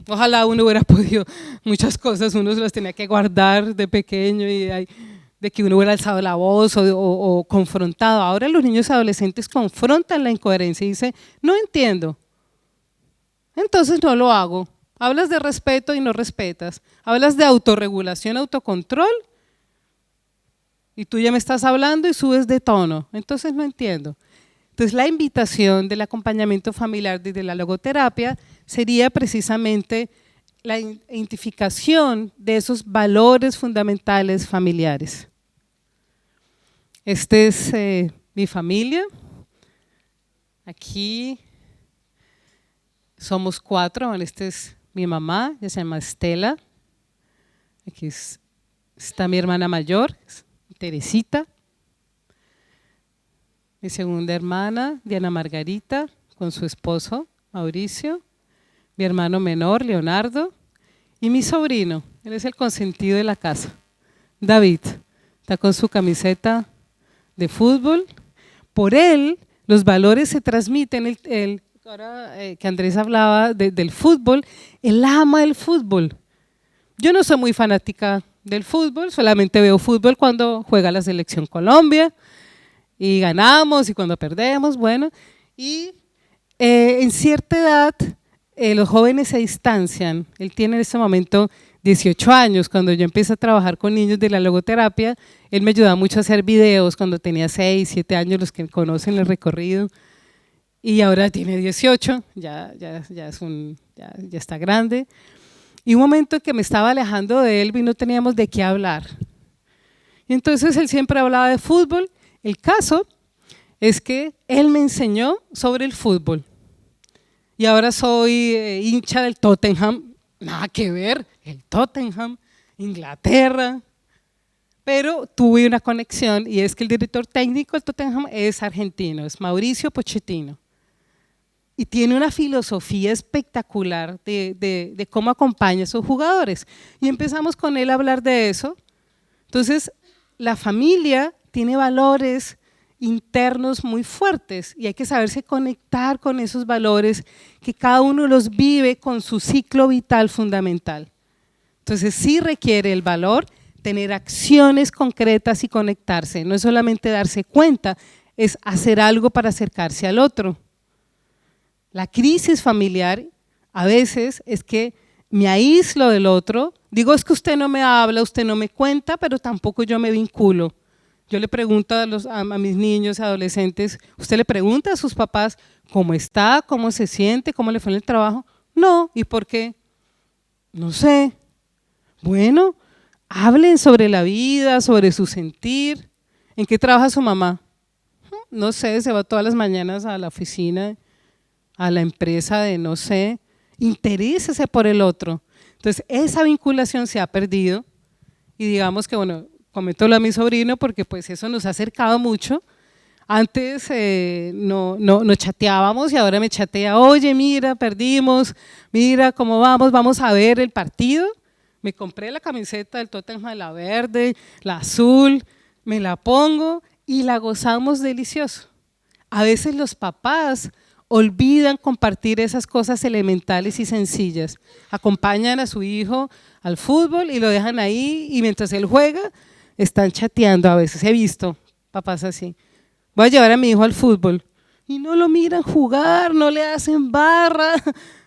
Ojalá uno hubiera podido, muchas cosas uno se las tenía que guardar de pequeño y de que uno hubiera alzado la voz o confrontado. Ahora los niños adolescentes confrontan la incoherencia y dicen, no entiendo, entonces no lo hago. Hablas de respeto y no respetas. Hablas de autorregulación, autocontrol, y tú ya me estás hablando y subes de tono. Entonces no entiendo. Entonces la invitación del acompañamiento familiar desde la logoterapia sería precisamente la identificación de esos valores fundamentales familiares. Este es mi familia. Aquí somos 4. Bueno, este es mi mamá, ella se llama Estela. Aquí está mi hermana mayor, Teresita. Mi segunda hermana, Diana Margarita, con su esposo, Mauricio. Mi hermano menor, Leonardo. Y mi sobrino, él es el consentido de la casa, David. Está con su camiseta de fútbol. Por él, los valores se transmiten. Ahora que Andrés hablaba del fútbol, él ama el fútbol. Yo no soy muy fanática del fútbol, solamente veo fútbol cuando juega la selección Colombia y ganamos y cuando perdemos, bueno. Y en cierta edad los jóvenes se distancian. Él tiene en este momento 18 años. Cuando yo empecé a trabajar con niños de la logoterapia, él me ayudaba mucho a hacer videos cuando tenía 6, 7 años, los que conocen el recorrido. Y ahora tiene 18, ya está grande. Y un momento en que me estaba alejando de él y no teníamos de qué hablar. Y entonces él siempre hablaba de fútbol. El caso es que él me enseñó sobre el fútbol. Y ahora soy hincha del Tottenham. Nada que ver, el Tottenham, Inglaterra. Pero tuve una conexión y es que el director técnico del Tottenham es argentino, es Mauricio Pochettino. Y tiene una filosofía espectacular de cómo acompaña a sus jugadores. Y empezamos con él a hablar de eso. Entonces, la familia tiene valores internos muy fuertes y hay que saberse conectar con esos valores que cada uno los vive con su ciclo vital fundamental. Entonces, sí requiere el valor tener acciones concretas y conectarse. No es solamente darse cuenta, es hacer algo para acercarse al otro. La crisis familiar a veces es que me aíslo del otro, digo es que usted no me habla, usted no me cuenta, pero tampoco yo me vinculo. Yo le pregunto a mis niños y adolescentes, ¿usted le pregunta a sus papás cómo está, cómo se siente, cómo le fue en el trabajo? No, ¿y por qué? No sé. Bueno, hablen sobre la vida, sobre su sentir. ¿En qué trabaja su mamá? No sé, se va todas las mañanas a la oficina, a la empresa de no sé, interésese por el otro. Entonces, esa vinculación se ha perdido y digamos que, bueno, coméntolo a mi sobrino porque pues eso nos ha acercado mucho. Antes no chateábamos y ahora me chatea, oye, mira, perdimos, mira cómo vamos a ver el partido. Me compré la camiseta del Tottenham, la verde, la azul, me la pongo y la gozamos delicioso. A veces los papás olvidan compartir esas cosas elementales y sencillas. Acompañan a su hijo al fútbol y lo dejan ahí y mientras él juega están chateando. A veces he visto papás así. Voy a llevar a mi hijo al fútbol y no lo miran jugar, no le hacen barra,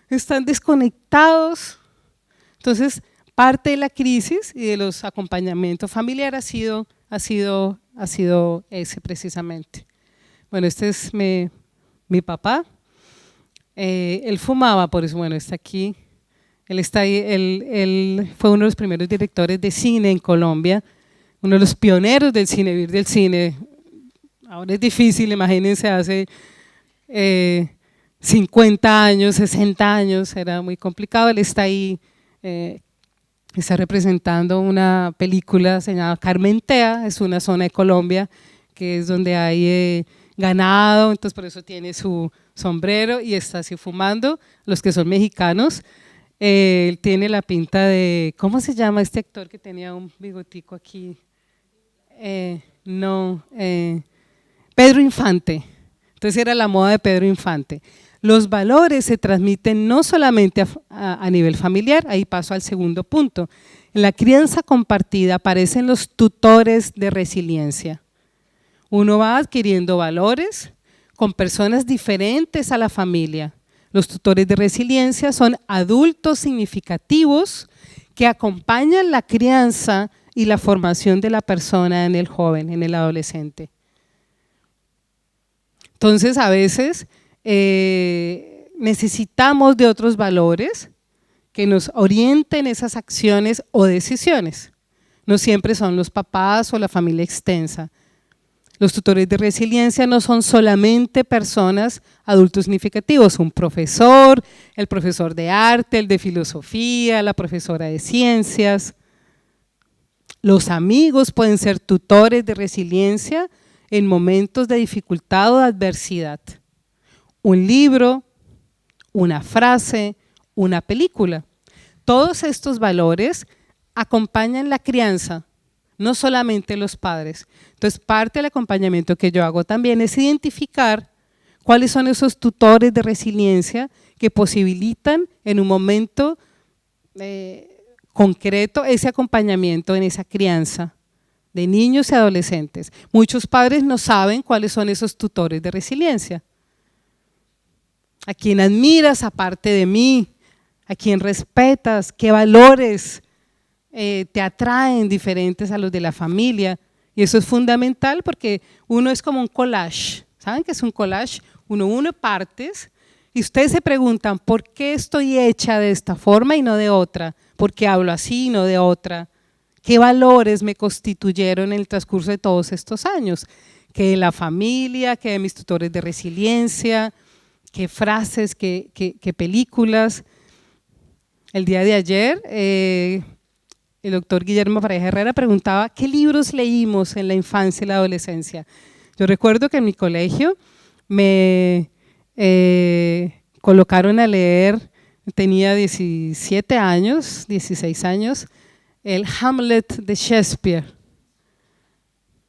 están desconectados. Entonces, parte de la crisis y de los acompañamientos familiares ha sido ese precisamente. Bueno, este es mi papá. Él fumaba, por eso, bueno, está aquí. Él está ahí, él fue uno de los primeros directores de cine en Colombia, uno de los pioneros del cine, vivir del cine. Ahora es difícil, imagínense, hace 50 años, 60 años, era muy complicado. Él está ahí, está representando una película, se llama Carmentea, es una zona de Colombia que es donde hay ganado, entonces por eso tiene su sombrero y está así fumando. Los que son mexicanos, él tiene la pinta de, ¿cómo se llama este actor que tenía un bigotico aquí? Pedro Infante. Entonces era la moda de Pedro Infante. Los valores se transmiten no solamente a nivel familiar, ahí paso al segundo punto. En la crianza compartida aparecen los tutores de resiliencia. Uno va adquiriendo valores con personas diferentes a la familia. Los tutores de resiliencia son adultos significativos que acompañan la crianza y la formación de la persona en el joven, en el adolescente. Entonces, a veces necesitamos de otros valores que nos orienten esas acciones o decisiones. No siempre son los papás o la familia extensa. Los tutores de resiliencia no son solamente personas, adultos significativos, un profesor, el profesor de arte, el de filosofía, la profesora de ciencias. Los amigos pueden ser tutores de resiliencia en momentos de dificultad o de adversidad. Un libro, una frase, una película. Todos estos valores acompañan la crianza, no solamente los padres. Entonces, parte del acompañamiento que yo hago también es identificar cuáles son esos tutores de resiliencia que posibilitan en un momento concreto ese acompañamiento en esa crianza de niños y adolescentes. Muchos padres no saben cuáles son esos tutores de resiliencia. A quién admiras aparte de mí, a quién respetas, qué valores te atraen diferentes a los de la familia. Y eso es fundamental porque uno es como un collage. ¿Saben qué es un collage? Uno une partes y ustedes se preguntan, ¿por qué estoy hecha de esta forma y no de otra? ¿Por qué hablo así y no de otra? ¿Qué valores me constituyeron en el transcurso de todos estos años? ¿Qué de la familia? ¿Qué de mis tutores de resiliencia? ¿Qué frases? ¿Qué películas? El día de ayer el doctor Guillermo Pareja Herrera preguntaba ¿qué libros leímos en la infancia y la adolescencia? Yo recuerdo que en mi colegio me colocaron a leer, tenía 17 años, 16 años, el Hamlet de Shakespeare.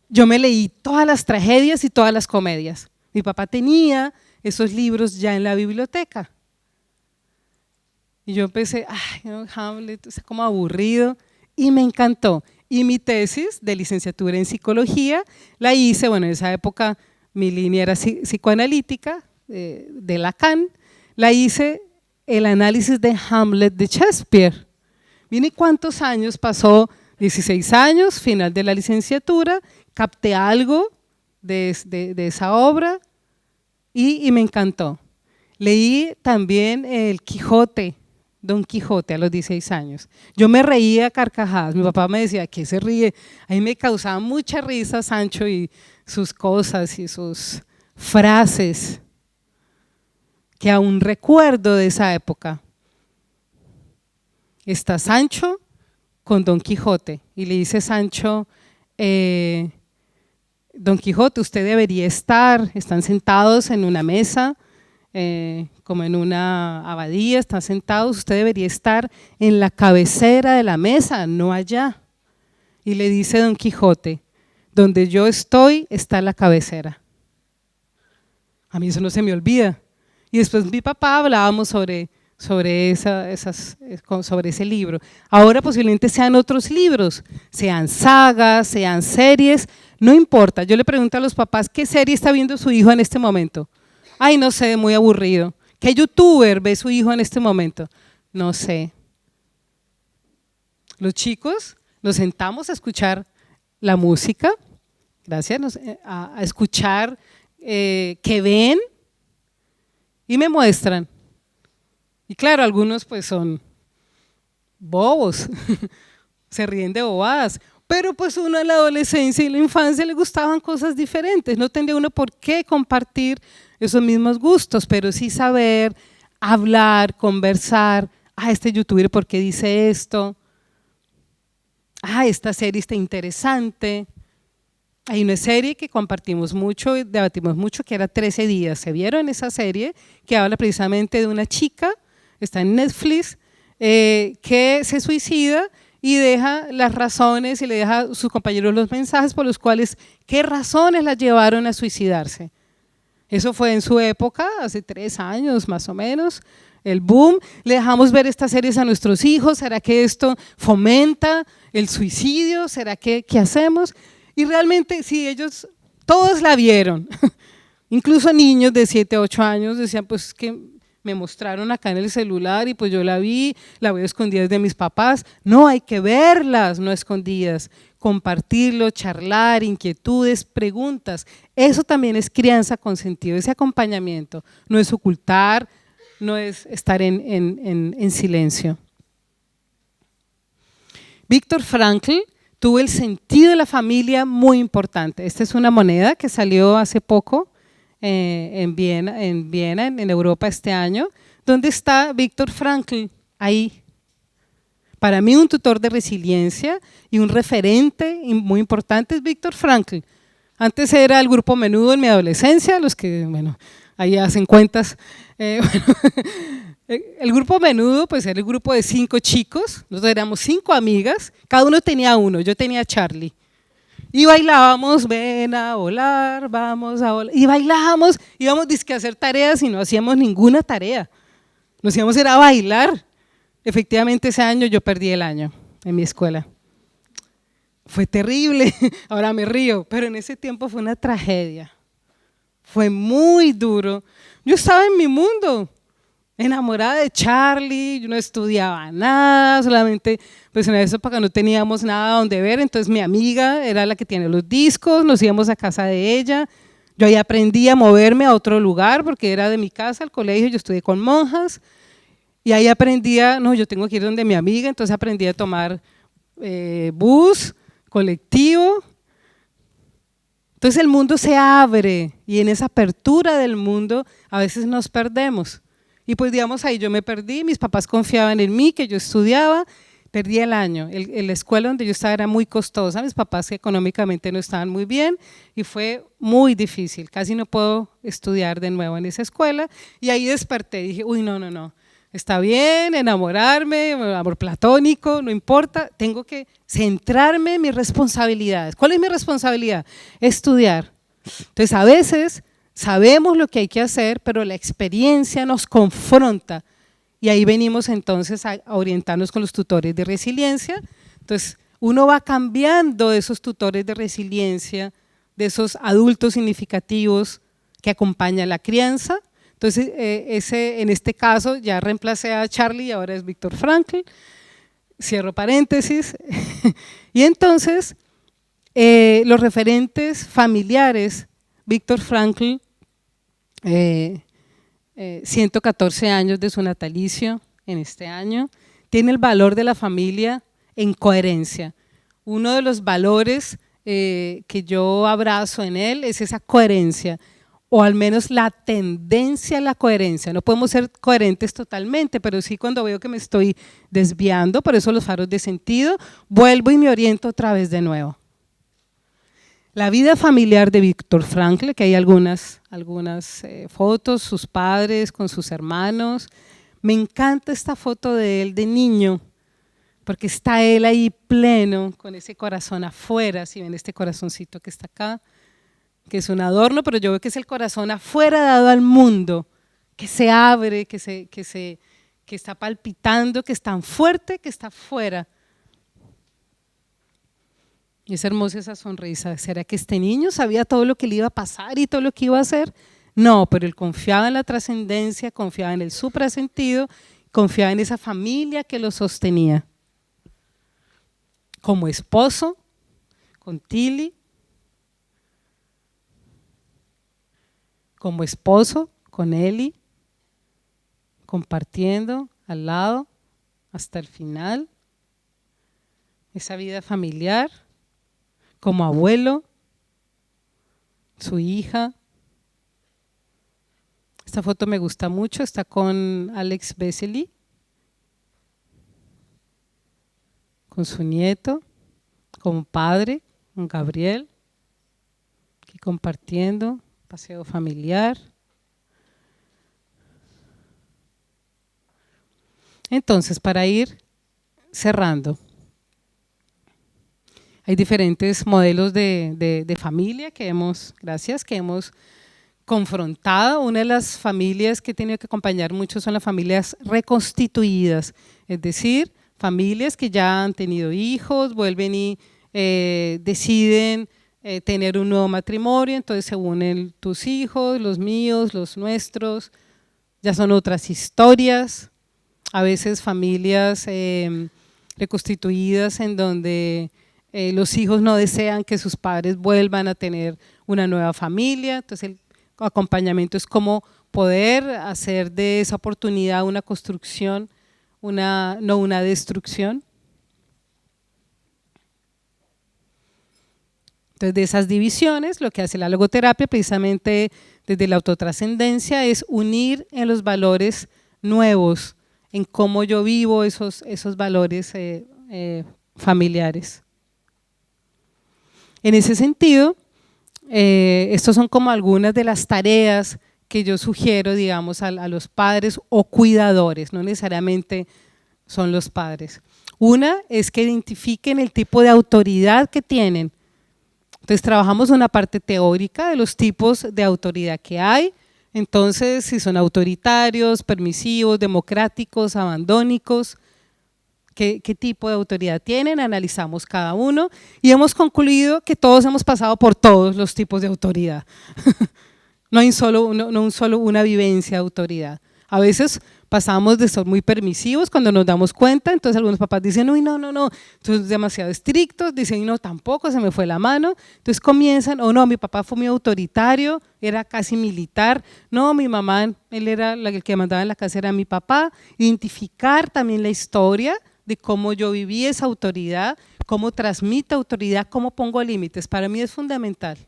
Yo me leí todas las tragedias y todas las comedias. Mi papá tenía esos libros ya en la biblioteca. Y yo empecé, ay, no, Hamlet, es como aburrido. Y me encantó. Y mi tesis de licenciatura en psicología la hice, bueno, en esa época mi línea era psicoanalítica de Lacan, la hice el análisis de Hamlet de Shakespeare. Miren cuántos años pasó, 16 años, final de la licenciatura, capté algo de esa obra y me encantó. Leí también el Quijote, Don Quijote a los 16 años. Yo me reía a carcajadas, mi papá me decía, ¿qué se ríe? A mí me causaba mucha risa Sancho y sus cosas y sus frases que aún recuerdo de esa época. Está Sancho con Don Quijote y le dice Sancho, Don Quijote, usted debería están sentados en una mesa, como en una abadía, están sentados, usted debería estar en la cabecera de la mesa, no allá. Y le dice Don Quijote, donde yo estoy está la cabecera. A mí eso no se me olvida. Y después mi papá hablábamos sobre ese libro. Ahora posiblemente sean otros libros, sean sagas, sean series, no importa. Yo le pregunto a los papás, ¿qué serie está viendo su hijo en este momento? Ay, no sé, muy aburrido. ¿Qué youtuber ve su hijo en este momento? No sé. Los chicos nos sentamos a escuchar la música, gracias, a escuchar qué ven y me muestran. Y claro, algunos pues son bobos, se ríen de bobadas, pero pues uno en la adolescencia y la infancia le gustaban cosas diferentes, no tendría uno por qué compartir esos mismos gustos, pero sí saber, hablar, conversar, este youtuber ¿por qué dice esto? Esta serie está interesante. Hay una serie que compartimos mucho, debatimos mucho, que era 13 días, ¿se vieron esa serie? Que habla precisamente de una chica, está en Netflix, que se suicida y deja las razones y le deja a sus compañeros los mensajes por los cuales, ¿qué razones la llevaron a suicidarse? Eso fue en su época, hace 3 años más o menos, el boom. Le dejamos ver estas series a nuestros hijos, ¿será que esto fomenta el suicidio? ¿Será que qué hacemos? Y realmente sí, ellos todos la vieron, incluso niños de 7, 8 años decían, pues que me mostraron acá en el celular y pues yo la vi, la veo escondidas de mis papás. No, hay que verlas, no escondidas. Compartirlo, charlar, inquietudes, preguntas. Eso también es crianza con sentido, ese acompañamiento. No es ocultar, no es estar en silencio. Víctor Frankl tuvo el sentido de la familia muy importante. Esta es una moneda que salió hace poco en Viena, en Europa este año. ¿Dónde está Víctor Frankl? Ahí. Para mí un tutor de resiliencia y un referente muy importante es Víctor Frankl. Antes era el grupo Menudo en mi adolescencia, los que, bueno, ahí hacen cuentas. El grupo Menudo, pues era el grupo de 5 chicos, nosotros éramos 5 amigas, cada uno tenía uno, yo tenía a Charlie. Y bailábamos, ven a volar, vamos a volar. Y bailábamos, íbamos a hacer tareas y no hacíamos ninguna tarea. Nos íbamos a bailar. Efectivamente ese año yo perdí el año en mi escuela. Fue terrible, ahora me río, pero en ese tiempo fue una tragedia. Fue muy duro. Yo estaba en mi mundo, enamorada de Charlie, yo no estudiaba nada, solamente pues en esa época no teníamos nada donde ver, entonces mi amiga era la que tiene los discos, nos íbamos a casa de ella, yo ahí aprendí a moverme a otro lugar porque era de mi casa al colegio, yo estudié con monjas y ahí aprendía, no, yo tengo que ir donde mi amiga, entonces aprendí a tomar bus, colectivo. Entonces el mundo se abre y en esa apertura del mundo a veces nos perdemos. Y pues digamos ahí yo me perdí, mis papás confiaban en mí, que yo estudiaba, perdí el año. La escuela donde yo estaba era muy costosa, mis papás económicamente no estaban muy bien y fue muy difícil, casi no puedo estudiar de nuevo en esa escuela y ahí desperté, dije, uy, no, está bien enamorarme, amor platónico, no importa, tengo que centrarme en mis responsabilidades. ¿Cuál es mi responsabilidad? Estudiar. Entonces a veces sabemos lo que hay que hacer, pero la experiencia nos confronta y ahí venimos entonces a orientarnos con los tutores de resiliencia. Entonces uno va cambiando de esos tutores de resiliencia, de esos adultos significativos que acompañan la crianza. Entonces en este caso ya reemplacé a Charlie y ahora es Víctor Frankl, cierro paréntesis. Y entonces los referentes familiares, Víctor Frankl, 114 años de su natalicio en este año, tiene el valor de la familia en coherencia. Uno de los valores que yo abrazo en él es esa coherencia, o al menos la tendencia a la coherencia. No podemos ser coherentes totalmente, pero sí cuando veo que me estoy desviando, por eso los faros de sentido, vuelvo y me oriento otra vez de nuevo. La vida familiar de Víctor Frankl, que hay algunas fotos, sus padres con sus hermanos. Me encanta esta foto de él de niño, porque está él ahí pleno, con ese corazón afuera, si ven este corazoncito que está acá, que es un adorno, pero yo veo que es el corazón afuera dado al mundo, que se abre, que está palpitando, que es tan fuerte que está afuera. Y es hermosa esa sonrisa. ¿Será que este niño sabía todo lo que le iba a pasar y todo lo que iba a hacer? No, pero él confiaba en la trascendencia, confiaba en el suprasentido, confiaba en esa familia que lo sostenía. Como esposo, con Tilly, como esposo, con Eli, compartiendo al lado hasta el final, esa vida familiar, como abuelo, su hija. Esta foto me gusta mucho, está con Alex Vesely, con su nieto, como padre, con Gabriel, aquí compartiendo, paseo familiar. Entonces, para ir cerrando, hay diferentes modelos de familia que hemos confrontado. Una de las familias que he tenido que acompañar mucho son las familias reconstituidas, es decir, familias que ya han tenido hijos, vuelven y deciden tener un nuevo matrimonio, entonces se unen tus hijos, los míos, los nuestros, ya son otras historias, a veces familias reconstituidas en donde los hijos no desean que sus padres vuelvan a tener una nueva familia, entonces el acompañamiento es como poder hacer de esa oportunidad una construcción, no una destrucción. Entonces, de esas divisiones, lo que hace la logoterapia precisamente desde la autotrascendencia es unir en los valores nuevos, en cómo yo vivo esos valores familiares. En ese sentido, estos son como algunas de las tareas que yo sugiero, digamos, a los padres o cuidadores, no necesariamente son los padres. Una es que identifiquen el tipo de autoridad que tienen. Entonces trabajamos una parte teórica de los tipos de autoridad que hay, entonces si son autoritarios, permisivos, democráticos, abandónicos, ¿qué tipo de autoridad tienen? Analizamos cada uno y hemos concluido que todos hemos pasado por todos los tipos de autoridad. No hay solo una vivencia de autoridad. A veces pasamos de ser muy permisivos cuando nos damos cuenta, entonces algunos papás dicen, uy, no, entonces demasiado estrictos, dicen, no, tampoco, se me fue la mano, entonces comienzan, o no, mi papá fue muy autoritario, era casi militar, no, mi mamá, él era el que mandaba en la casa, era mi papá. Identificar también la historia de cómo yo viví esa autoridad, cómo transmito autoridad, cómo pongo límites, para mí es fundamental.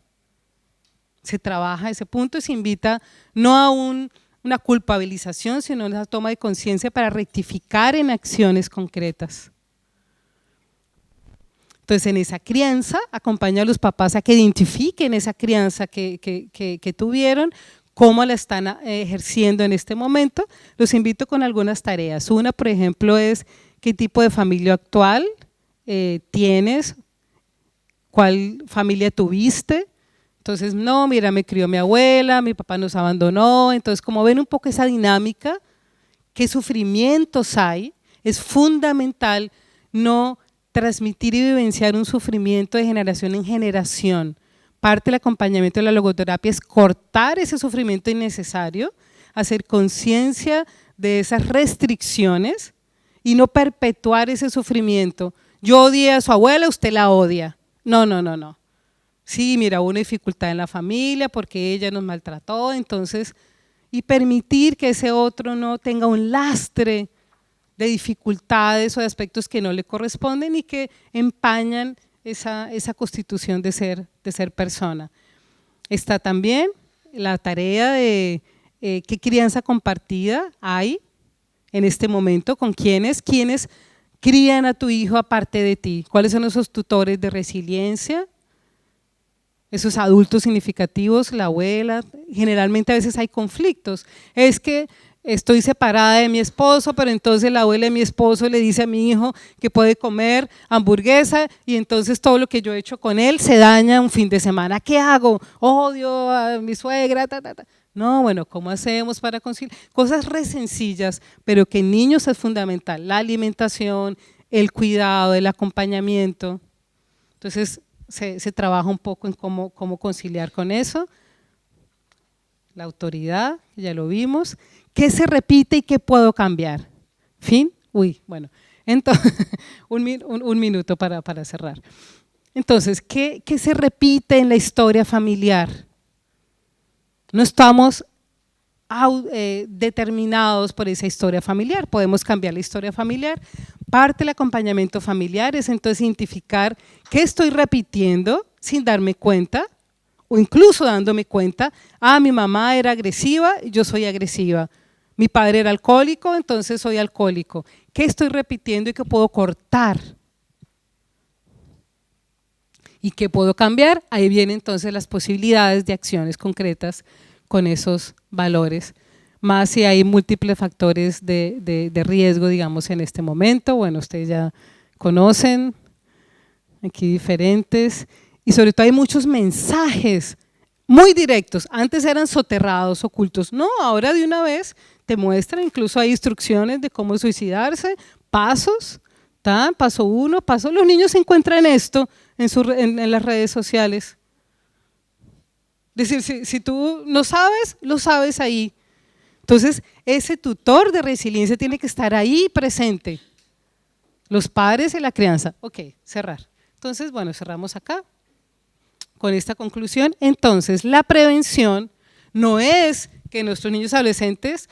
Se trabaja ese punto y se invita no a una culpabilización, sino a una toma de conciencia para rectificar en acciones concretas. Entonces, en esa crianza, acompaña a los papás a que identifiquen esa crianza que tuvieron, cómo la están ejerciendo en este momento. Los invito con algunas tareas. Una, por ejemplo, es qué tipo de familia actual tienes, cuál familia tuviste. Entonces, no, mira, me crió mi abuela, mi papá nos abandonó. Entonces, como ven un poco esa dinámica, qué sufrimientos hay, es fundamental no transmitir y vivenciar un sufrimiento de generación en generación. Parte del acompañamiento de la logoterapia es cortar ese sufrimiento innecesario, hacer conciencia de esas restricciones y no perpetuar ese sufrimiento. Yo odié a su abuela, usted la odia. No. Sí, mira, hubo una dificultad en la familia porque ella nos maltrató, entonces, y permitir que ese otro no tenga un lastre de dificultades o de aspectos que no le corresponden y que empañan esa constitución de ser persona. Está también la tarea de qué crianza compartida hay en este momento, con quiénes crían a tu hijo aparte de ti, cuáles son esos tutores de resiliencia, esos adultos significativos, la abuela. Generalmente a veces hay conflictos, es que estoy separada de mi esposo, pero entonces la abuela de mi esposo le dice a mi hijo que puede comer hamburguesa y entonces todo lo que yo he hecho con él se daña un fin de semana. ¿Qué hago? Odio a mi suegra, No, bueno, ¿cómo hacemos para conciliar? Cosas re sencillas, pero que en niños es fundamental, la alimentación, el cuidado, el acompañamiento. Entonces se trabaja un poco en cómo conciliar con eso. La autoridad, ya lo vimos. ¿Qué se repite y qué puedo cambiar? ¿Fin? Bueno, entonces, un minuto para cerrar. Entonces, ¿qué se repite en la historia familiar? No estamos determinados por esa historia familiar, podemos cambiar la historia familiar. Parte del acompañamiento familiar es entonces identificar qué estoy repitiendo sin darme cuenta, o incluso dándome cuenta, mi mamá era agresiva, yo soy agresiva. Mi padre era alcohólico, entonces soy alcohólico. ¿Qué estoy repitiendo y qué puedo cortar? ¿Y qué puedo cambiar? Ahí vienen entonces las posibilidades de acciones concretas con esos valores. Más si hay múltiples factores de riesgo, digamos, en este momento. Bueno, ustedes ya conocen, aquí diferentes. Y sobre todo hay muchos mensajes muy directos. Antes eran soterrados, ocultos. No, ahora de una vez te muestran, incluso hay instrucciones de cómo suicidarse, pasos, paso 1, paso. Los niños encuentran esto en las redes sociales. Es decir, si tú no sabes, lo sabes ahí. Entonces, ese tutor de resiliencia tiene que estar ahí presente. Los padres en la crianza. Ok, cerrar. Entonces, bueno, cerramos acá con esta conclusión. Entonces, la prevención no es que nuestros niños adolescentes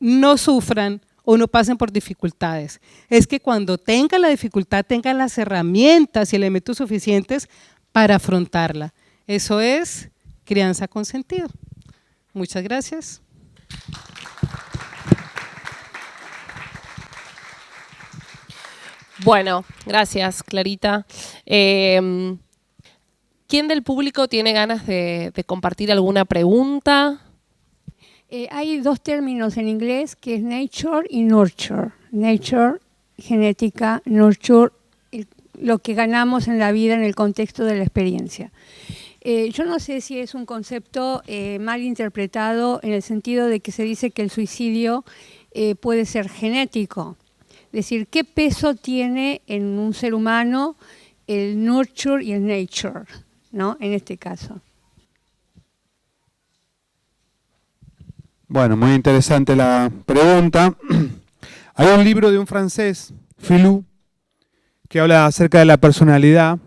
no sufran o no pasen por dificultades. Es que cuando tengan la dificultad, tengan las herramientas y elementos suficientes para afrontarla. Eso es crianza con sentido. Muchas gracias. Bueno, gracias, Clarita. ¿Quién del público tiene ganas de compartir alguna pregunta? Hay dos términos en inglés que es nature y nurture. Nature, genética, nurture, lo que ganamos en la vida en el contexto de la experiencia. Yo no sé si es un concepto mal interpretado en el sentido de que se dice que el suicidio puede ser genético. Es decir, ¿qué peso tiene en un ser humano el nurture y el nature, ¿no? En este caso. Bueno, muy interesante la pregunta. Hay un libro de un francés, Filou, que habla acerca de la personalidad.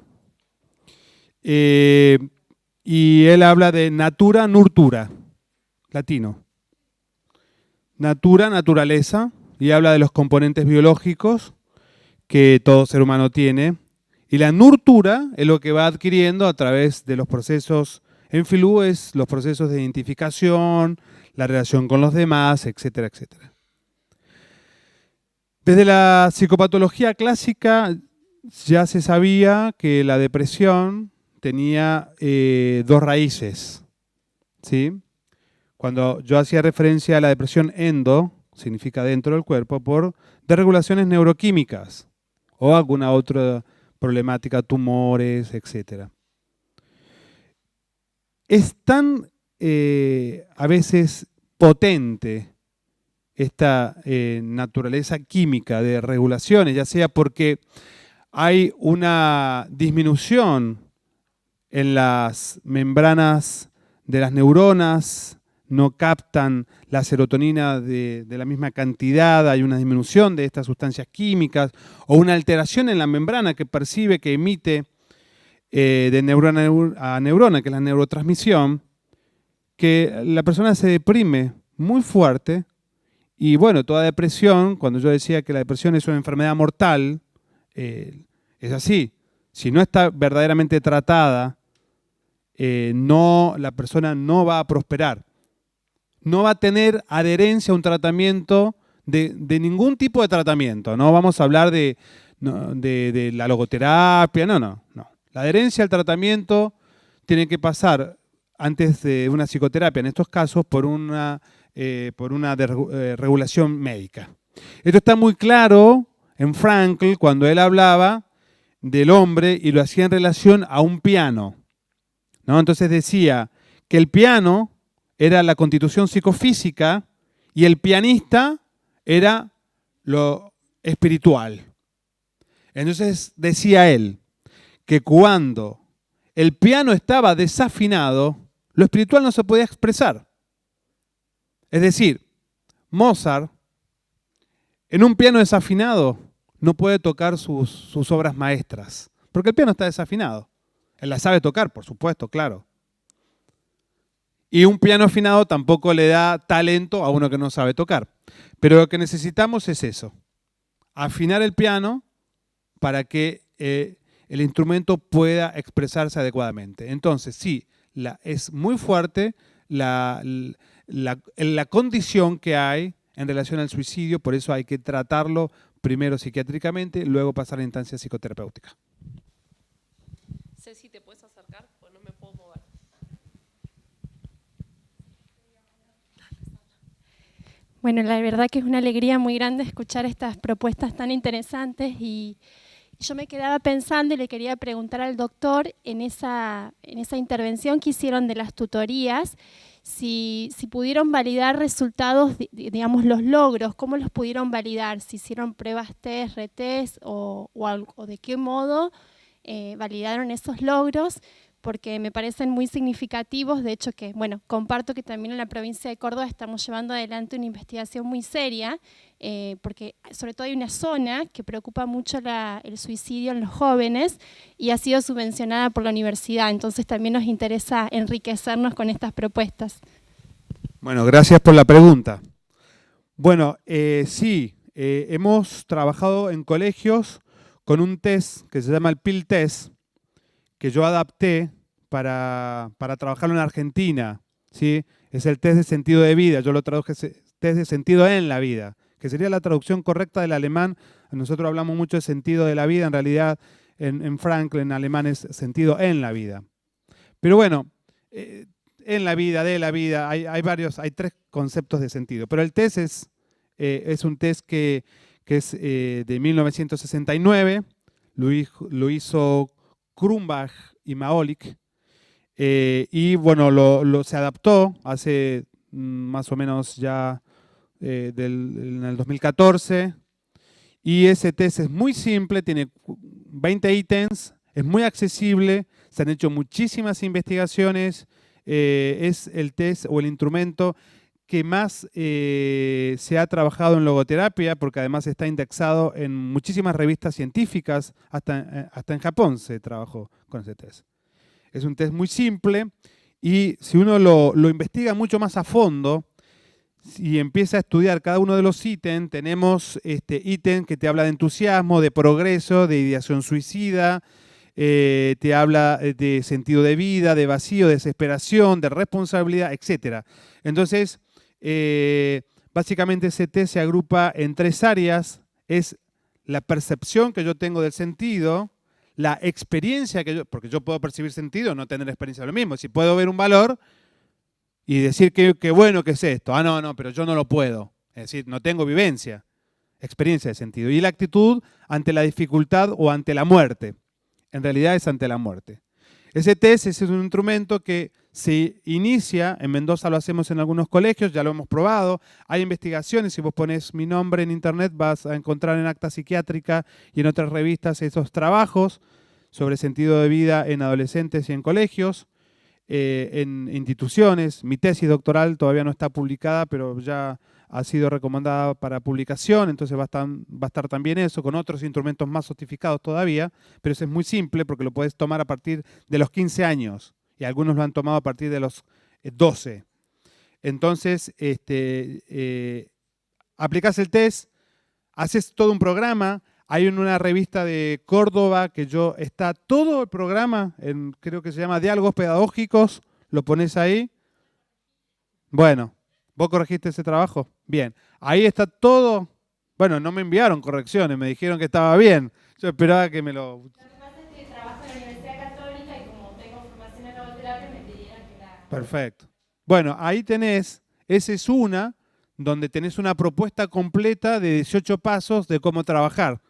Y él habla de natura, nurtura, latino. Natura, naturaleza, y habla de los componentes biológicos que todo ser humano tiene. Y la nurtura es lo que va adquiriendo a través de los procesos, en Filou es los procesos de identificación, la relación con los demás, etcétera, etcétera. Desde la psicopatología clásica ya se sabía que la depresión tenía dos raíces, ¿sí? Cuando yo hacía referencia a la depresión endo, significa dentro del cuerpo, por desregulaciones neuroquímicas o alguna otra problemática, tumores, etc. Es tan a veces potente esta naturaleza química de regulaciones, ya sea porque hay una disminución en las membranas de las neuronas, no captan la serotonina de la misma cantidad, hay una disminución de estas sustancias químicas, o una alteración en la membrana que percibe, que emite de neurona a neurona, que es la neurotransmisión, que la persona se deprime muy fuerte. Y bueno, toda depresión, cuando yo decía que la depresión es una enfermedad mortal, es así. Si no está verdaderamente tratada, la persona no va a prosperar. No va a tener adherencia a un tratamiento de ningún tipo de tratamiento. No vamos a hablar de la logoterapia, no. La adherencia al tratamiento tiene que pasar antes de una psicoterapia, en estos casos, por una regulación médica. Esto está muy claro en Frankl cuando él hablaba del hombre y lo hacía en relación a un piano, ¿no? Entonces decía que el piano era la constitución psicofísica y el pianista era lo espiritual. Entonces decía él que cuando el piano estaba desafinado, lo espiritual no se podía expresar. Es decir, Mozart, en un piano desafinado, no puede tocar sus obras maestras, porque el piano está desafinado. Él la sabe tocar, por supuesto, claro. Y un piano afinado tampoco le da talento a uno que no sabe tocar. Pero lo que necesitamos es eso, afinar el piano para que el instrumento pueda expresarse adecuadamente. Entonces, sí, es muy fuerte la condición que hay en relación al suicidio, por eso hay que tratarlo primero psiquiátricamente, luego pasar a la instancia psicoterapéutica. Ceci, ¿te puedes acercar? Pues no me puedo mover. Bueno, la verdad que es una alegría muy grande escuchar estas propuestas tan interesantes y yo me quedaba pensando y le quería preguntar al doctor en esa intervención que hicieron de las tutorías, si pudieron validar resultados, digamos, los logros, cómo los pudieron validar, si hicieron pruebas test, retest o de qué modo validaron esos logros, porque me parecen muy significativos. De hecho, que bueno, comparto que también en la provincia de Córdoba estamos llevando adelante una investigación muy seria, porque sobre todo hay una zona que preocupa mucho el suicidio en los jóvenes y ha sido subvencionada por la universidad. Entonces también nos interesa enriquecernos con estas propuestas. Bueno, gracias por la pregunta. Bueno, sí, hemos trabajado en colegios con un test que se llama el PIL Test, que yo adapté para trabajarlo en Argentina, ¿sí? Es el test de sentido de vida, yo lo traduje test de sentido en la vida, que sería la traducción correcta del alemán. Nosotros hablamos mucho de sentido de la vida, en realidad en Frankl, en alemán es sentido en la vida. Pero bueno, en la vida, de la vida, hay tres conceptos de sentido, pero el test es un test que es de 1969, lo hizo Krumbach y Maolik, y bueno, se adaptó hace más o menos ya en el 2014, y ese test es muy simple, tiene 20 ítems, es muy accesible, se han hecho muchísimas investigaciones, es el test o el instrumento que más se ha trabajado en logoterapia, porque además está indexado en muchísimas revistas científicas, hasta en Japón se trabajó con ese test. Es un test muy simple y si uno lo investiga mucho más a fondo y empieza a estudiar cada uno de los ítems, tenemos ítem que te habla de entusiasmo, de progreso, de ideación suicida, te habla de sentido de vida, de vacío, de desesperación, de responsabilidad, etc. Entonces, básicamente ese test se agrupa en tres áreas. Es la percepción que yo tengo del sentido, la experiencia que porque yo puedo percibir sentido, no tener experiencia de lo mismo. Si puedo ver un valor y decir que bueno que es esto, no, pero yo no lo puedo. Es decir, no tengo vivencia, experiencia de sentido. Y la actitud ante la dificultad o ante la muerte. En realidad es ante la muerte. Ese test es un instrumento que se inicia, en Mendoza lo hacemos en algunos colegios, ya lo hemos probado, hay investigaciones, si vos pones mi nombre en internet vas a encontrar en Acta Psiquiátrica y en otras revistas esos trabajos sobre sentido de vida en adolescentes y en colegios, en instituciones. Mi tesis doctoral todavía no está publicada, pero ya ha sido recomendada para publicación, entonces va a estar también eso, con otros instrumentos más sofisticados todavía, pero eso es muy simple porque lo puedes tomar a partir de los 15 años, y algunos lo han tomado a partir de los 12. Entonces, aplicás el test, haces todo un programa, hay en una revista de Córdoba que está todo el programa, creo que se llama Diálogos Pedagógicos, lo pones ahí. Bueno, ¿vos corregiste ese trabajo? Bien. Ahí está todo. Bueno, no me enviaron correcciones, me dijeron que estaba bien. Yo esperaba que me lo... Lo que pasa es que trabajo en la Universidad Católica y como tengo formación en logoterapia me pidieron que la... Perfecto. Bueno, ahí tenés, esa es una, donde tenés una propuesta completa de 18 pasos de cómo trabajar.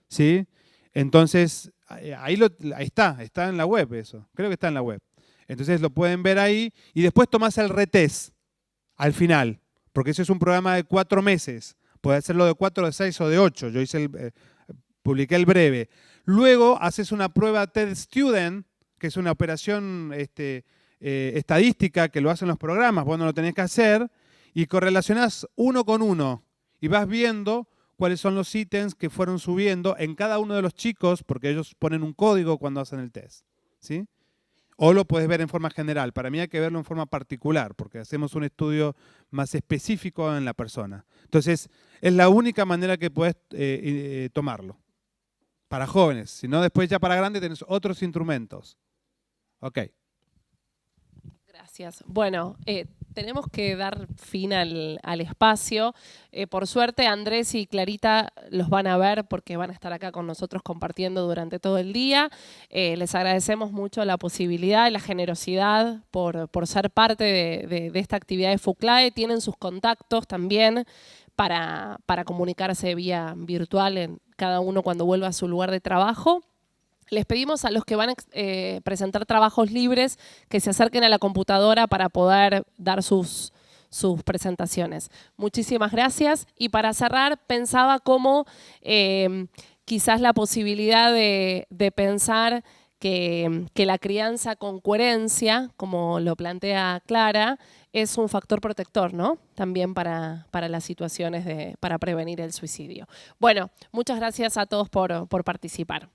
¿Sí? Entonces, ahí está en la web eso. Creo que está en la web. Entonces lo pueden ver ahí y después tomás el retest al final, porque ese es un programa de 4 meses. Puede hacerlo de 4, de 6 o de 8. Yo publiqué el breve. Luego haces una prueba TED Student, que es una operación estadística que lo hacen los programas. Vos no lo tenés que hacer y correlacionás uno con uno y vas viendo cuáles son los ítems que fueron subiendo en cada uno de los chicos, porque ellos ponen un código cuando hacen el test. ¿Sí? O lo puedes ver en forma general. Para mí hay que verlo en forma particular, porque hacemos un estudio más específico en la persona. Entonces, es la única manera que puedes tomarlo. Para jóvenes. Si no, después ya para grandes tenés otros instrumentos. Ok. Gracias. Bueno, tenemos que dar fin al espacio. Por suerte, Andrés y Clarita los van a ver porque van a estar acá con nosotros compartiendo durante todo el día. Les agradecemos mucho la posibilidad y la generosidad por ser parte de esta actividad de FUCLAE. Tienen sus contactos también para comunicarse vía virtual en cada uno cuando vuelva a su lugar de trabajo. Les pedimos a los que van a presentar trabajos libres que se acerquen a la computadora para poder dar sus presentaciones. Muchísimas gracias. Y para cerrar, pensaba cómo quizás la posibilidad de pensar que la crianza con coherencia, como lo plantea Clara, es un factor protector, ¿no? También para las situaciones para prevenir el suicidio. Bueno, muchas gracias a todos por participar.